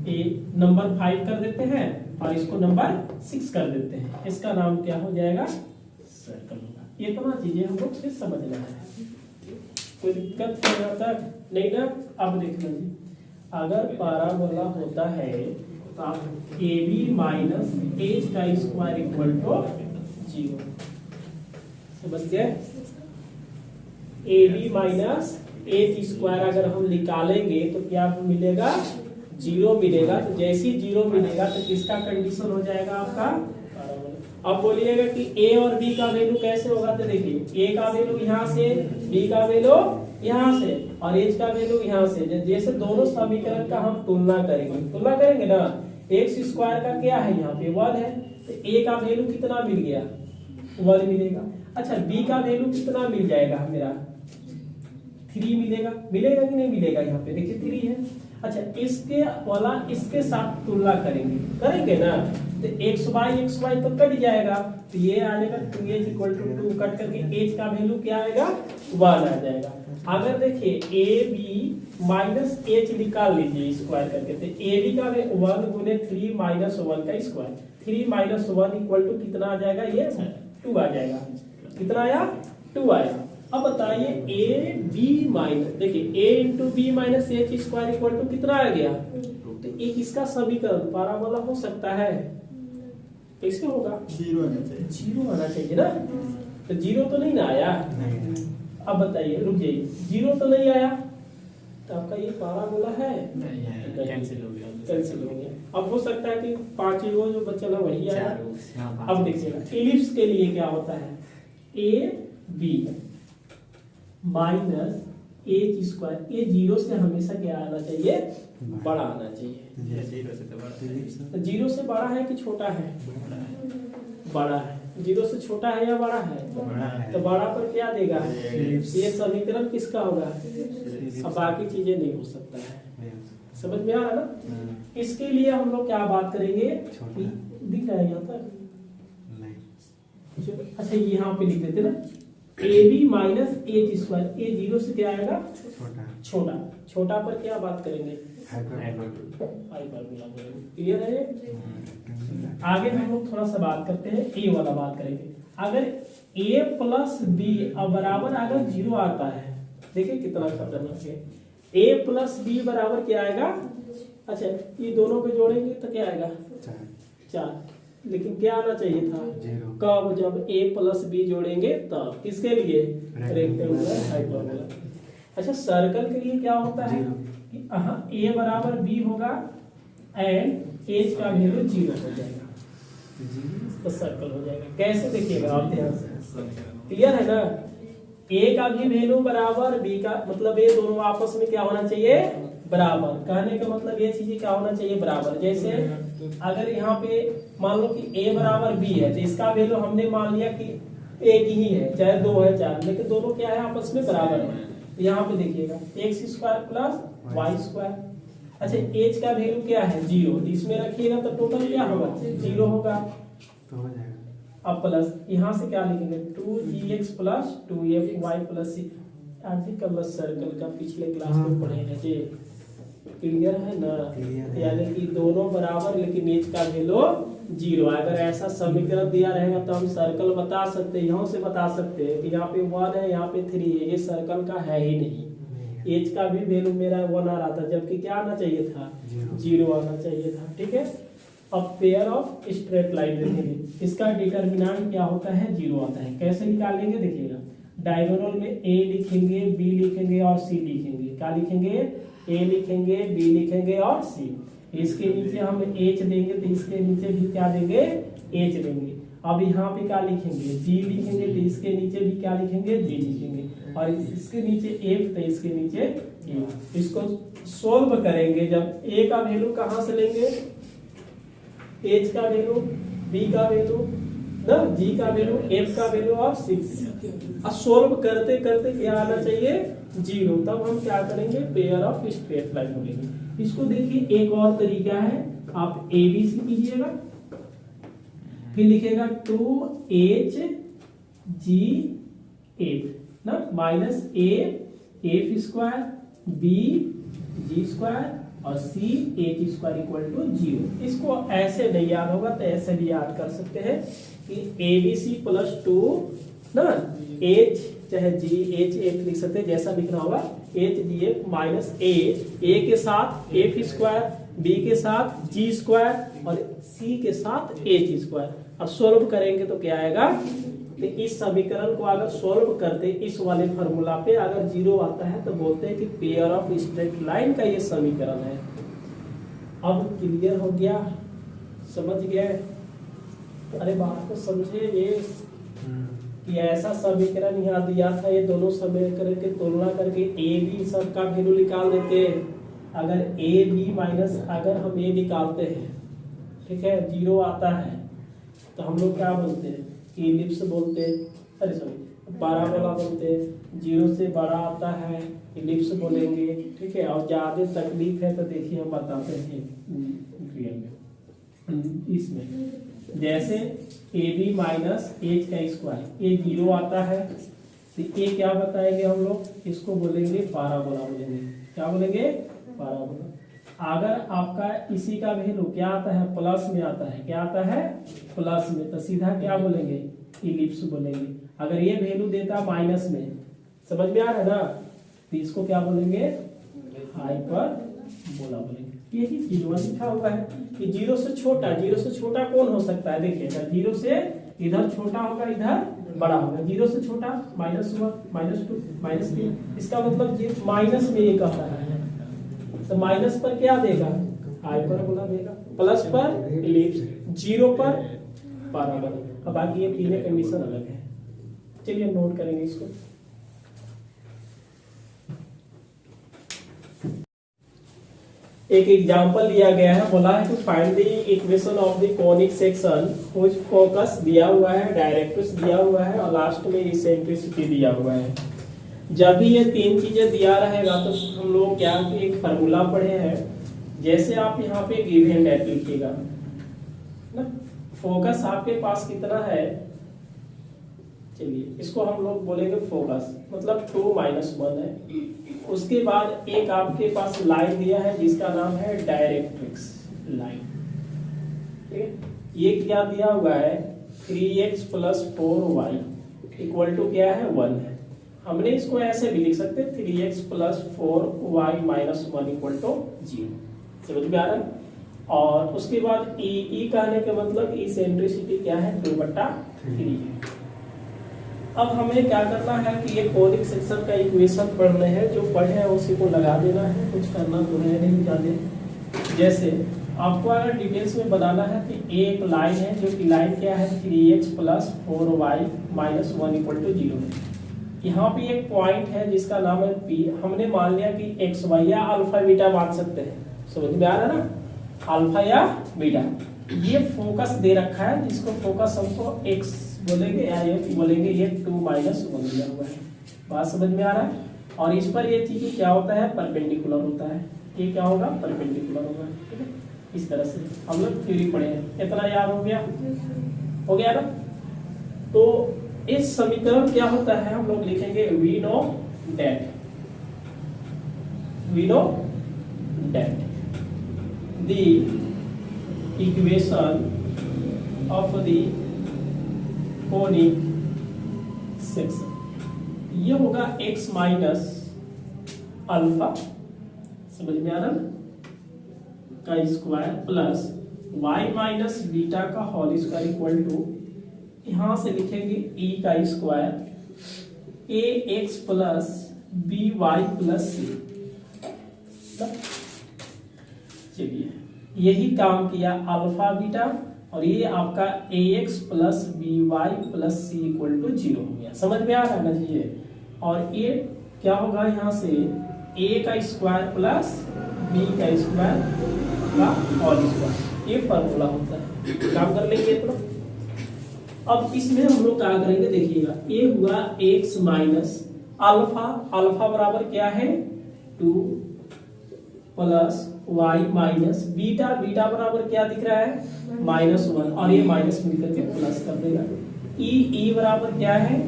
ये नंबर 5 कर देते हैं और इसको नंबर 6 कर देते हैं। इसका नाम क्या हो जाएगा, सर्कल होगा। ये तमाम चीजें हम लोग फिर समझना है, कोई दिक्कत नहीं ना। अब देखना जी, अगर पाराबोला होता है तो आप AB माइनस एच का स्क्वायर इक्वल टू 0, समझ गए। AB माइनस एच स्क्वायर अगर हम निकालेंगे तो क्या मिलेगा, 0 मिलेगा। तो जैसे ही 0 मिलेगा तो किसका कंडीशन हो जाएगा आपका। अब बोलिएगा कि A और B का वैल्यू कैसे होगा, तो देखिए A का वैल्यू यहाँ से, B का वैल्यू यहाँ से और H का वैल्यू यहाँ से। जैसे दोनों समीकरण का हम तुलना करेंगे ना, एक्स स्क्वायर का क्या है यहाँ पे 1 है, तो A का वैल्यू कितना मिल गया, 1 मिलेगा। अच्छा B का वैल्यू कितना मिल जाएगा मेरा, 3 मिलेगा कि नहीं मिलेगा, यहाँ पे देखिए 3 है। अच्छा इसके वाला इसके साथ तुलना करेंगे ना, तो एक्स वाई तो कट जाएगा, तो ये आ जाएगा 2h इक्वल टू 2 कट करके h का वैल्यू क्या आएगा 1 आ जाएगा। अगर देखिए ए बी माइनस एच निकाल लीजिए स्क्वायर करके, तो ए बी का 1 गुने 3 माइनस 1 का स्क्वायर, 3 माइनस 1 इक्वल टू कितना आ जाएगा, ये 2 आ जाएगा। कितना आया 2 आया। अब बताइए ए बी माइनस, देखिए a into b minus H square equal to कितना आ गया, तो एक इसका समीकरण पाराबोला हो सकता है, कैसे होगा, 0 आना चाहिए ना, तो 0 तो नहीं ना आया। अब बताइए, रुक जाइए, 0 तो नहीं आया, तो आपका ये पाराबोला है, कैंसिल हो गया। अब हो सकता है कि 5 जो बचा ना वही आया। अब देखिएगा इलिप्स के लिए क्या होता है, a B minus H square, ये 0 से हमेशा क्या आना चाहिए, बड़ा आना चाहिए। 0 से बड़ा है कि छोटा है, बड़ा है। 0 से छोटा है या बड़ा है, तो बड़ा पर क्या देगा, ये समीकरण किसका होगा, अब बाकी चीजें नहीं हो सकता है। समझ में आ रहा है ना। इसके लिए हम लोग क्या बात करेंगे, दिख रहा है यहाँ पर, अच्छा यहाँ पे लिख देते ना, A B minus H square, A 0 से क्या आएगा, छोटा, छोटा पर क्या बात करेंगे, हाइपरबोला। क्लियर है। आगे हम लोग थोड़ा सा बात करते हैं, ए वाला बात करेंगे। अगर a प्लस बी बराबर अगर 0 आता है, देखिए कितना खतरनाक है, a प्लस बी बराबर क्या आएगा, अच्छा ये दोनों को जोड़ेंगे तो क्या आएगा 4, लेकिन क्या आना चाहिए था, कब, जब a प्लस बी जोड़ेंगे तब, किसके लिए, रेक्टेंगुलर हाइपरबोला। अच्छा सर्कल के लिए क्या होता है, a बराबर b होगा एंड h का वैल्यू 0 हो जाएगा, तो सर्कल हो जाएगा। कैसे देखिएगा आप ध्यान से, क्लियर है ना। a का भी वैल्यू बराबर b का, मतलब ये दोनों आपस में क्या होना चाहिए, बराबर। कहने का मतलब ये चीजें क्या होना चाहिए, बराबर। जैसे अगर यहाँ पे मान लो कि a बराबर b है, तो इसका वैल्यू हमने मान लिया कि एक ही है, चाहे 2 है 4, लेकिन दोनों क्या है आपस में बराबर है। तो यहाँ पे देखिएगा x square plus Y square, अच्छा h का वैल्यू क्या है 0, इसमें रखिएगा तो टोटल क्या होगा 0 होगा, तो हो जाएगा। अब प्लस यहाँ से क्या लिखेंगे 2gx plus 2fy plus c, article circle का पिछले क्लास में पढ़े हैं जी, क्लियर है ना। यानी कि दोनों बराबर लेकिन h का वैल्यू 0। अगर ऐसा समीकरण दिया रहेगा तो हम सर्कल बता सकते हैं, यहाँ से बता सकते हैं कि यहाँ पे 1 है यहाँ पे 3 है, ये सर्कल का है ही नहीं। h का भी वैल्यू मेरा 1 आ रहा था, जबकि क्या आना चाहिए था 0 आना चाहिए था, ठीक है। अब पेयर ऑफ स्ट्रेट लाइन देखेंगे, इसका डिटरमिनेंट क्या होता है 0 आता है। कैसे निकालेंगे देखिएगा, डायगोनल में a लिखेंगे, b लिखेंगे और c लिखेंगे। क्या लिखेंगे, a लिखेंगे, b लिखेंगे और c। इसके नीचे हम h देंगे तो इसके नीचे भी क्या देंगे, h देंगे। अब यहाँ पे क्या लिखेंगे, g लिखेंगे तो इसके नीचे भी क्या लिखेंगे, g लिखेंगे, और इसके नीचे f तो इसके नीचे a। इसको सोल्व करेंगे, जब a का वैल्यू कहाँ से लेंगे, h का वैल्यू, b का वैल्यू ना, g का वैल्यू, f का वैल्यू और c। अब सोल्व करते करते क्या आना चाहिए 0, तब हम क्या करेंगे पेयर ऑफ स्ट्रेट लाइन बोलेंगे। इसको देखिए एक और तरीका है, आप ए बी सी कीजिएगा, फिर लिखेगा 2h g f ना minus a f square b g square और c h square equal to 0। इसको ऐसे नहीं याद होगा तो ऐसे भी याद कर सकते हैं कि ए बी सी प्लस 2 ना h चाहे जी एच एफ लिख सकते हैं, जैसा लिखना होगा एच जी एफ माइनस ए के साथ एफ स्क्वायर, बी के साथ जी स्क्वायर और सी के साथ एच स्क्वायर। अब सोल्व करेंगे तो क्या आएगा, तो इस समीकरण को अगर सोल्व करते इस वाले फॉर्मूला पे अगर 0 आता है तो बोलते हैं कि पेयर ऑफ स्ट्रेट लाइन का ये समीकरण है। अब क्लियर हो गया, समझ गए, अरे बात को समझे ये कि ऐसा समीकरण यहाँ दिया था, ये दोनों समीकरण की तुलना करके ए बी सब का वैल्यू निकाल देते हैं। अगर ए बी माइनस अगर हम ए निकालते हैं, ठीक है 0 आता है, तो हम लोग क्या बोलते हैं, इलिप्स बोलते हैं, अरे सॉरी पाराबोला बनते हैं। 0 से बड़ा आता है इलिप्स बोलेंगे, ठीक है। और ज्यादा तकलीफ है तो देखिए हम बताते हैं रियल में। इसमें जैसे AB माइनस एच का स्क्वायर, ये 0 आता है तो ये क्या बताएंगे हम लोग, इसको बोलेंगे पाराबोला बोलेंगे। क्या बोलेंगे? पाराबोला। अगर आपका इसी का वैल्यू क्या आता है, प्लस में आता है, क्या आता है? प्लस में, तो सीधा क्या बोलेंगे? इलिप्स बोलेंगे। अगर ये वैल्यू देता माइनस में, समझ में आ रहा है ना, तो इसको क्या बोलेंगे? हाइपरबोला बोलेंगे। यही चीज वहां लिखा हुआ है कि 0 से छोटा, 0 से छोटा कौन हो सकता है? देखिए, अगर 0 से इधर छोटा होगा, इधर बड़ा होगा। 0 से छोटा -1, -2, -3, इसका मतलब माइनस में ये कहता है, तो माइनस पर क्या देगा? हाइपरबोला देगा। प्लस पर इलिप्स, 0 पर पाराबोला। अब बाकी ये तीनों कंडीशन अलग है। चलिए नोट करेंगे इसको। एक एग्जांपल दिया गया है, बोला है कि find the equation of the conic section which focus दिया हुआ है, डायरेक्ट्रिक्स दिया हुआ है और लास्ट में इसेंट्रिसिटी दिया हुआ है। जब भी ये तीन चीजें दिया रहेगा तो हम लोग क्या कि एक फार्मूला पढ़े हैं। जैसे आप यहाँ पे गिवन डेट लिखिएगा ना, फोकस आपके पास कितना है, चलिए इसको हम लोग बोलेंगे फोकस, मतलब 2 - 1 है। उसके बाद एक आपके पास लाइन दिया है जिसका नाम है डायरेक्ट्रिक्स लाइन, ठीक है। ये क्या दिया हुआ है? 3x + 4y = क्या है? 1 है। हमने इसको ऐसे भी लिख सकते 3x + 4y - 1 = 0। समझ में आ रहा है? और उसके बाद ई कहने का मतलब इसेंट्रिसिटी क्या है? 2/3 है। अब हमें क्या करना है कि ये कोनिक सेक्शन का इक्वेशन पढ़ने हैं, जो पढ़े हैं उसी को लगा देना है, कुछ करना तो है नहीं ज्यादा। जैसे आपको अगर डिटेल्स में बनाना है तो एक लाइन है, जो कि लाइन क्या है? 3x + 4y - 1 = 0 है। यहाँ पे एक पॉइंट है जिसका नाम है P। हमने मान लिया कि x y या अल्फा बीटा मान सकते हैं। समझ में आ रहा है ना? अल्फा या बीटा। ये फोकस दे रखा है, जिसको फोकस हमको x बोलेंगे या ये बोलेंगे, ये 2 - 1 दिया हुआ है। बात समझ में आ रहा है? और इस पर ये चीज क्या होता है? परपेंडिकुलर होता है। ये क्या होगा? परपेंडिकुलर होगा, ठीक है। इस तरह से हम लोग थ्योरी पढ़े हैं। इतना याद हो गया? हो गया ना? तो इस समीकरण क्या होता है, हम लोग लिखेंगे we know that the equation of the conic section, ये होगा x माइनस अल्फा, समझ में आ रहा ना, का square plus y minus beta का होल स्क्वायर इक्वल टू, यहां से लिखेंगे e का square ax plus by plus c। चलिए यही काम किया अल्फा बीटा, और ये आपका ax plus by plus c = 0 हो गया। समझ में आ रहा है ना जी? और ये क्या होगा, यहाँ से a का स्क्वायर प्लस b का स्क्वायर का होल स्क्वायर, ये फॉर्मूला होता है। काम कर लेंगे तो अब इसमें हम लोग क्या करेंगे, देखिएगा ये हुआ x माइनस अल्फा, अल्फा बराबर क्या है? 2 plus y minus beta, beta बराबर क्या दिख रहा है? -1, और ये माइनस मिलकर के प्लस कर देगा। ई बराबर क्या है?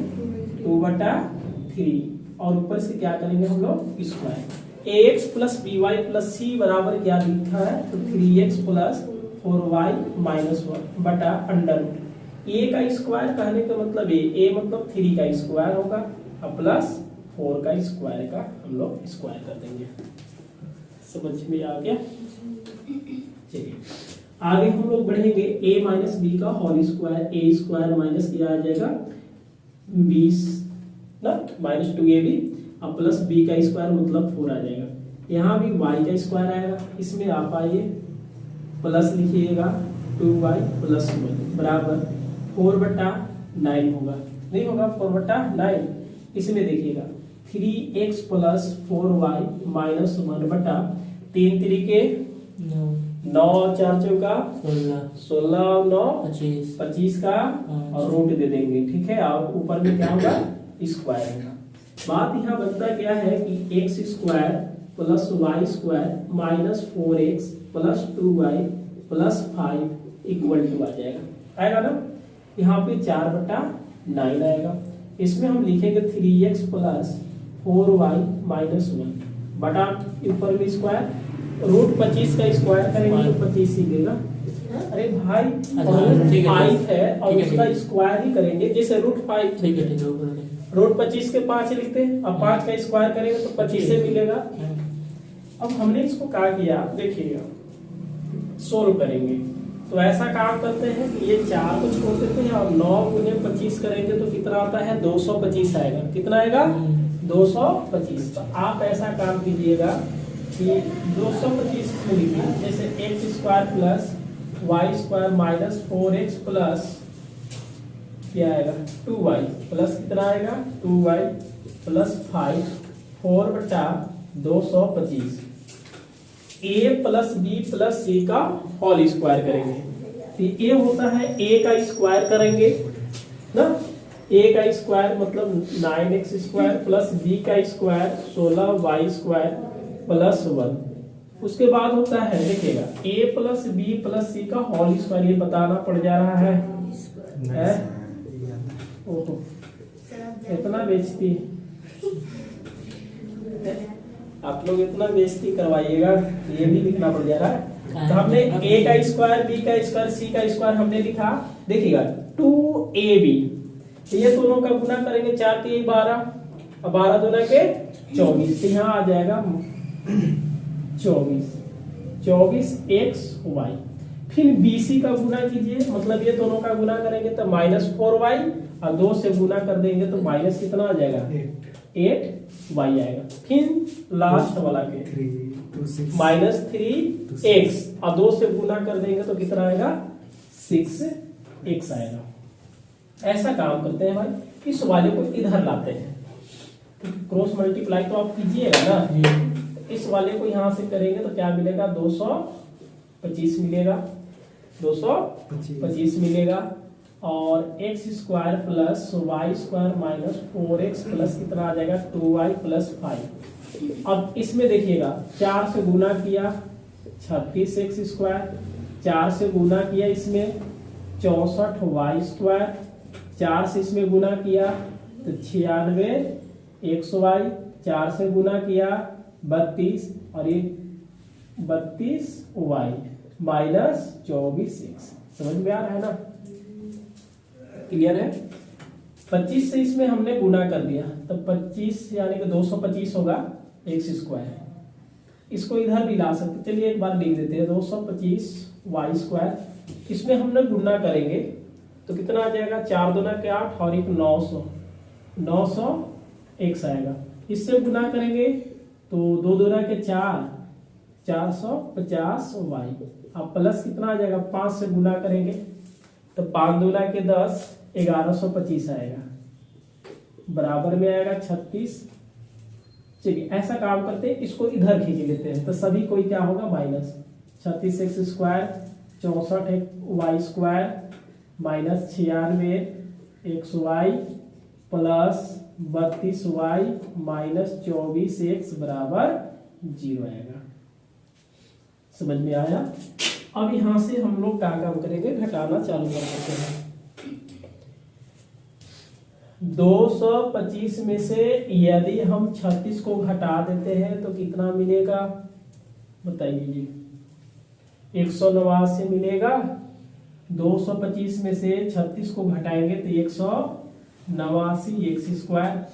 2/3, और ऊपर से क्या करेंगे हम लोग? Square. ax plus by plus c बराबर क्या लिखा है? तो 3x प्लस 4y - 1 बटा अंडर। a का स्क्वायर कहने का मतलब a मतलब 3 का स्क्वायर होगा, और प्लस 4 का स्क्वायर का हम लोग स्क्वायर कर देंगे। समझ में आ गया? चलिए आगे हम लोग बढ़ेंगे। a माइनस बी का whole square, a square minus क्या आ जाएगा? 20 ना, -2ab, अब प्लस b का स्क्वायर मतलब 4 आ जाएगा। यहाँ भी y का स्क्वायर आएगा, इसमें आप आइए प्लस लिखिएगा 2y प्लस 1 बराबर 4/9 होगा, नहीं होगा 4/9। इसमें देखिएगा 3x प्लस 4y माइनस 1 बटा 3 तरीके 9, 4 चौका 16 और 9 25 का, और रूट दे देंगे, ठीक है। और ऊपर में क्या होगा? स्क्वायर होगा। बात यहाँ बनता क्या है कि X square plus Y square minus 4x plus 2y plus 5 equal to आ जाएगा, आएगा ना। यहाँ पे 4/9 आएगा। इसमें हम लिखेंगे 3x प्लस 4y माइनस 1 बटा ऊपर में स्क्वायर, रूट 25 का स्क्वायर करेंगे तो 25 ही देगा। अरे भाई 5 है और उसका स्क्वायर ही करेंगे, जैसे रूट 5 ठीक है रूट 25 के 5 लिखते हैं, अब 5 का स्क्वायर करेंगे तो 25 से मिलेगा। अब हमने इसको क्या किया देखिएगा, सोल्व करेंगे तो ऐसा काम करते हैं कि ये 4 को छोड़ देते हैं और 9 गुने 25 करेंगे तो कितना आता है 225 आएगा। कितना आएगा 225। तो आप ऐसा काम कीजिएगा कि 225 में लिखिए, जैसे x square plus Y square minus 4x plus क्या आएगा 2y प्लस कितना आएगा 2y plus 5 4/225 a plus b plus c का होल स्क्वायर करेंगे। तो a होता है a का स्क्वायर करेंगे ना, a का स्क्वायर मतलब 9x स्क्वायर प्लस b का स्क्वायर 16y स्क्वायर प्लस 1। उसके बाद होता है देखिएगा a plus b plus c का होल स्क्वायर, ये बताना पड़ जा रहा है। ओहो इतना बेइज्जती, आप लोग इतना बेइज्जती करवाइएगा, ये भी लिखना पड़ जा रहा है। तो हमने a का स्क्वायर b का स्क्वायर c का स्क्वायर हमने लिखा, देखिएगा 2ab, तो ये दोनों का गुना करेंगे 4 के 12 और 12 दूना के 24, तो यहाँ आ जाएगा 24x/y। फिर BC का गुना कीजिए, मतलब ये दोनों का गुना करेंगे तो -4y और 2 से गुना कर देंगे तो माइनस कितना आ जाएगा 8y आएगा। फिर लास्ट वाला के -3x और 2 से गुना कर देंगे तो कितना आएगा 6x आएगा। ऐसा काम करते हैं भाई, इस वाले को इधर लाते हैं, क्रॉस मल्टीप्लाई तो आप कीजिएगा ना। इस वाले को यहां से करेंगे तो क्या मिलेगा 225 मिलेगा, 225 मिलेगा। और x square plus Y square minus 4x plus कितना आ जाएगा 2y प्लस 5। अब इसमें देखिएगा 4 से गुना किया 36x स्क्वायर, 4 से गुना किया इसमें 64y स्क्वायर, 4 से इसमें गुना किया तो 96xy, 4 से गुना किया 32 और ये 32y माइनस 24x। समझ में आ रहा है ना, क्लियर है। 25 से इसमें हमने गुना कर दिया तो 25 यानी कि 225 होगा एक्स स्क्वायर, इसको इधर भी ला सकते। चलिए एक बार लिख देते हैं 225y स्क्वायर, इसमें हम लोग गुना करेंगे तो कितना आ जाएगा 4 दूना के 8 और एक 900 x आएगा। इससे गुना करेंगे तो 2 दूना के 4 450y, अब प्लस कितना आ जाएगा 5 से गुना करेंगे तो 5 दूना के 10 1125 आएगा, बराबर में आएगा 36। चलिए ऐसा काम करते हैं, इसको इधर खींच लेते हैं तो सभी कोई क्या होगा minus 36x square 64y square minus 96xy plus 32y minus 24x बराबर 0 आएगा। समझ में आया। अब यहां से हम लोग क्या काम करेंगे, घटाना चालू कर सकते हैं। 225 में से यदि हम 36 को घटा देते हैं तो कितना मिलेगा बताइए जी, 189 मिलेगा। 225 में से 36 को घटाएंगे तो 189 एक्स स्क्वायर।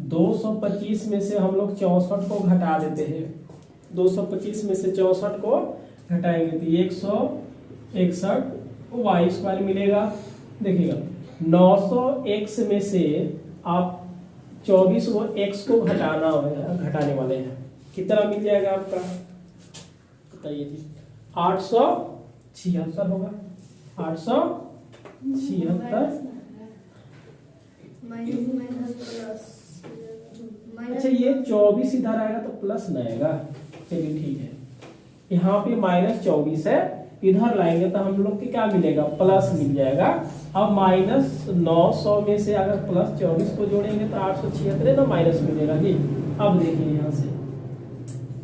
225 में से हम लोग 64 को घटा देते हैं, 225 में से 64 को घटाएंगे तो 161 वाई स्क्वायर मिलेगा। देखिएगा 900 x में से आप 24 वो x को घटाने वाले हैं, कितना मिल जाएगा आपका बताइए जी, 876 होगा, 876। अच्छा ये 24 इधर आएगा तो प्लस न आएगा, चलिए ठीक है। यहाँ पे -24 है, इधर लाएंगे तो हम लोग को क्या मिलेगा, प्लस मिल जाएगा। अब माइनस 900 में से अगर प्लस 24 को जोड़ेंगे तो 876 ना माइनस मिलेगा जी। अब देखिए यहाँ से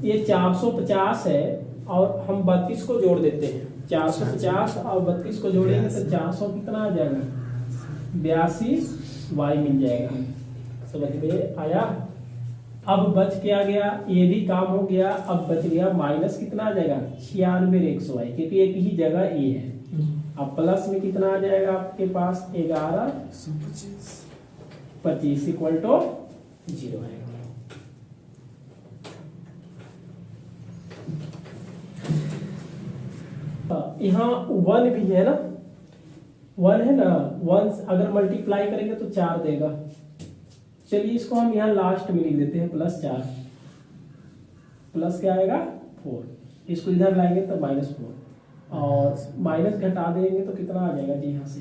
ये 450 है और हम 32 को जोड़ देते हैं, 450 और 32 को जोड़ेंगे तो 400 कितना आ जाएगा, 82 y मिल जाएगा। समझ में आया। अब बच क्या गया, ये भी काम हो गया। अब बच गया माइनस कितना आ जाएगा, 96 क्योंकि एक ही जगह ए है। अब प्लस में कितना आ जाएगा आपके पास, 1125 इक्वल टू 0 आएगा। यहाँ 1 भी है ना, 1 है ना, 1 अगर मल्टीप्लाई करेंगे तो 4 देगा। चलिए इसको हम यहाँ लास्ट में लिख देते हैं, +4 प्लस क्या आएगा 4, इसको इधर लाएंगे तो -4 और माइनस घटा देंगे तो कितना आ जाएगा जी, यहाँ से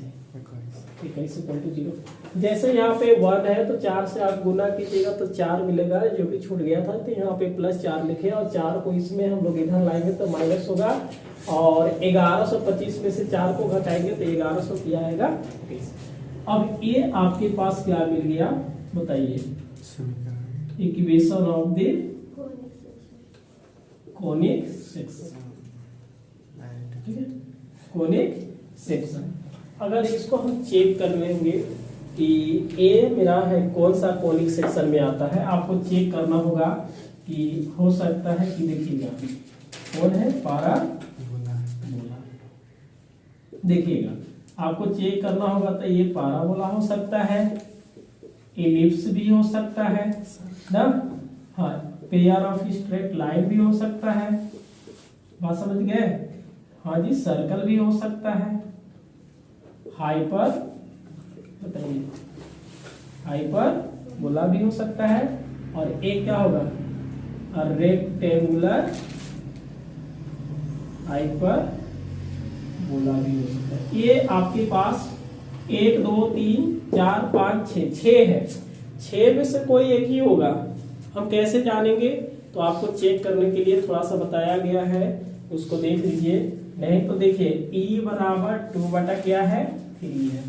21 इक्वल टू 0। जैसे यहाँ पे 1 है तो 4 से आप गुना कीजिएगा तो 4 मिलेगा, जो कि छूट गया था। तो यहाँ पे +4 लिखे और 4 को इसमें हम लोग इधर लाएंगे तो माइनस होगा और 1125 में से 4 को घटाएंगे तो 1100 क्या आएगा 21। अब ये आपके पास क्या मिल गया बताइए, equation of the conic section. ठीक है, कोनिक सेक्शन। अगर इसको हम चेक कर लेंगे कि ए मेरा है कौन सा कोनिक सेक्शन में आता है, आपको चेक करना होगा कि हो सकता है कि देखिएगा कौन है, पाराबोला। देखिएगा आपको चेक करना होगा तो ये पाराबोला हो सकता है, इलिप्स भी हो सकता है ना, हाँ पेयर ऑफ स्ट्रेट लाइन भी हो सकता है, बात समझ गए। हाँ जी, सर्कल भी हो सकता है, हाइपर बताइए हाइपरबोला भी हो सकता है, और एक क्या होगा रेक्टेंगुलर हाइपरबोला भी हो सकता है। ये आपके पास 1 2 3 4 5 6 है, 6 में से कोई एक ही होगा। हम कैसे जानेंगे, तो आपको चेक करने के लिए थोड़ा सा बताया गया है, उसको देख लीजिए। नहीं तो देखिए E बराबर 2 बटा क्या है 3 है,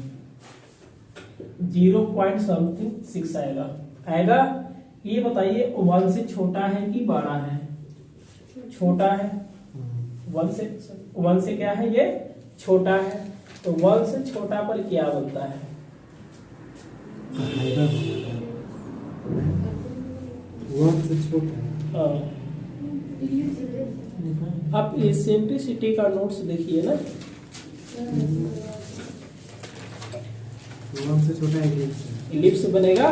0.6 आएगा। ये बताइए 1 से छोटा है कि बड़ा है, छोटा है। 1 से क्या है, ये छोटा है। तो 1 से छोटा पर क्या बनता है, 1 से छोटा। आप एसेंट्रिसिटी का नोट्स देखिए ना, 1 से छोटा इलिप्स बनेगा।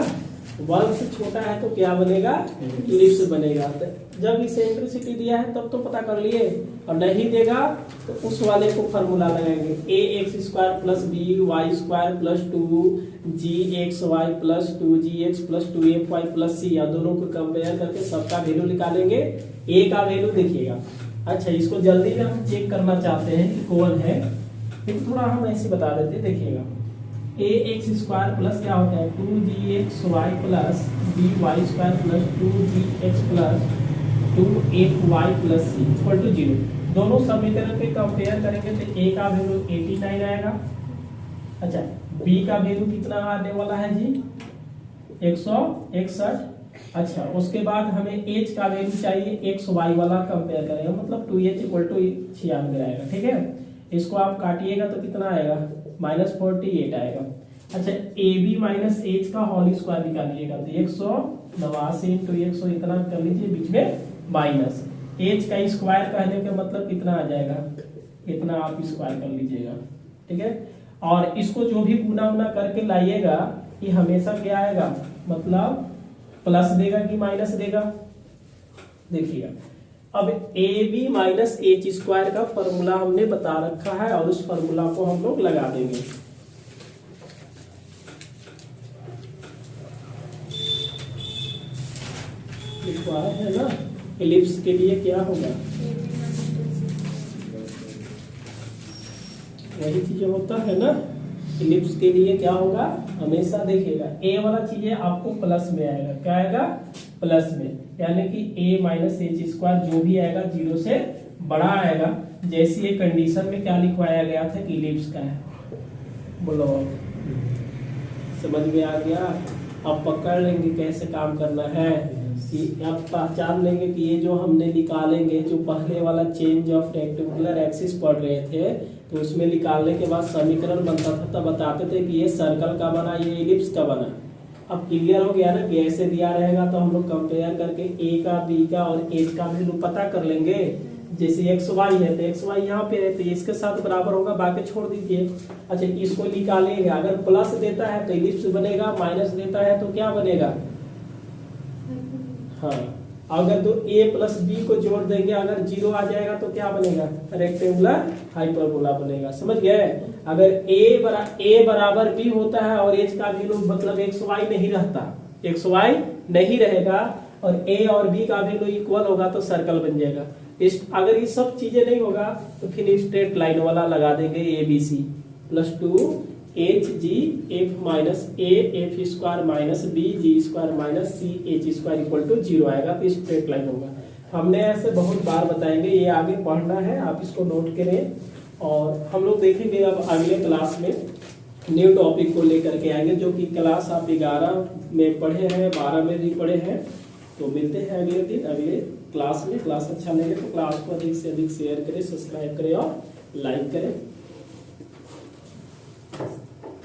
1 से छोटा है तो क्या बनेगा, इलिप्स बनेगा। तो जब इसेंट्रिसिटी दिया है तब तो पता कर लिए, और नहीं देगा तो उस वाले को फार्मूला लगाएंगे, ax² + by² + 2gxy + 2gx + 2fy + c, या दोनों को कंपेयर करके सबका वैल्यू निकालेंगे। a का वैल्यू देखिएगा। अच्छा, इसको जल्दी में हम चेक करना चाहते हैं कि कौन है, फिर थोड़ा हम ऐसे बता देते हैं। देखिएगा ax² प्लस क्या होता है 2gxy + by² + 2gx + 2fy + c = 0। दोनों समीकरण के कंपेयर करेंगे तो a का वैल्यू 89 आएगा। अच्छा, b का वैल्यू कितना आने वाला है जी, 161। अच्छा, उसके बाद हमें h का वैल्यू चाहिए, xy वाला कंपेयर करेंगे, मतलब 2h = 96 आएगा। ठीक है, इसको आप काटिएगा तो कितना आएगा, -48 आएगा। अच्छा, ab - h का होल स्क्वायर निकालिएगा तो 189 × 100 इतना कर लीजिए, बीच में माइनस h का स्क्वायर कहने का मतलब कितना आ जाएगा, इतना आप स्क्वायर कर लीजिएगा। ठीक है, और इसको जो भी गुना उना करके लाइएगा, ये हमेशा क्या आएगा, मतलब प्लस देगा कि माइनस देगा। देखिएगा, अब ab - h² का फॉर्मूला हमने बता रखा है, और उस फॉर्मूला को हम लोग लगा देंगे। है ना, इलिप्स के लिए क्या होगा, वही चीज होता है ना, इलिप्स के लिए क्या होगा, हमेशा देखिएगा a वाला चीजें आपको प्लस में आएगा। क्या आएगा, प्लस में, यानी कि a - h² जो भी आएगा 0 से बड़ा आएगा। जैसी ये कंडीशन में क्या लिखवाया गया था कि इलिप्स का है, बोलो समझ में आ गया। अब पकड़ लेंगे कैसे काम करना है कि अब पहचान लेंगे कि ये जो हमने निकालेंगे, जो पहले वाला चेंज ऑफ रेक्टेंगुलर एक्सिस पढ़ रहे थे, तो उसमें निकालने के बाद समीकरण बनता था, तब बताते थे कि ये सर्कल का बना, ये इलिप्स का बना। अब क्लियर हो गया ना कि ऐसे दिया रहेगा तो हम लोग कंपेयर करके ए का, बी का और एच का वैल्यू पता कर लेंगे। जैसे एक्स वाई है तो एक्स वाई यहाँ पे है तो इसके साथ बराबर होगा, बाकी छोड़ दीजिए। अच्छा इसको निकालेंगे, अगर प्लस देता है तो इलिप्स बनेगा, माइनस देता है तो क्या बनेगा, हाँ अगर तो a प्लस बी को जोड़ देंगे, अगर जीरो आ जाएगा तो क्या बनेगा, रेक्टेंगुलर हाइपरबोला बनेगा। समझ गए। अगर a बराबर b होता है और h का वैल्यू मतलब एक्स वाई नहीं रहता, एक्स वाई नहीं रहेगा और a और b का वैल्यू इक्वल होगा तो सर्कल बन जाएगा। अगर ये सब चीजें नहीं होगा तो फिर स्ट्रेट लाइन वाला लगा देंगे a b c plus 2 h g f minus a f square minus b g square minus c h square equal to 0 आएगा तो स्ट्रेट लाइन होगा। हमने ऐसे बहुत बार बताएंगे, ये आगे पढ़ना है, आप इसको नोट करें। और हम लोग देखेंगे अब अगले क्लास में न्यू टॉपिक को लेकर के आएंगे, जो कि क्लास आप 11 में पढ़े हैं, 12 में भी पढ़े हैं। तो मिलते हैं अगले दिन अगले क्लास में। क्लास अच्छा लगे तो क्लास को अधिक से अधिक शेयर करें, सब्सक्राइब करें और लाइक करें।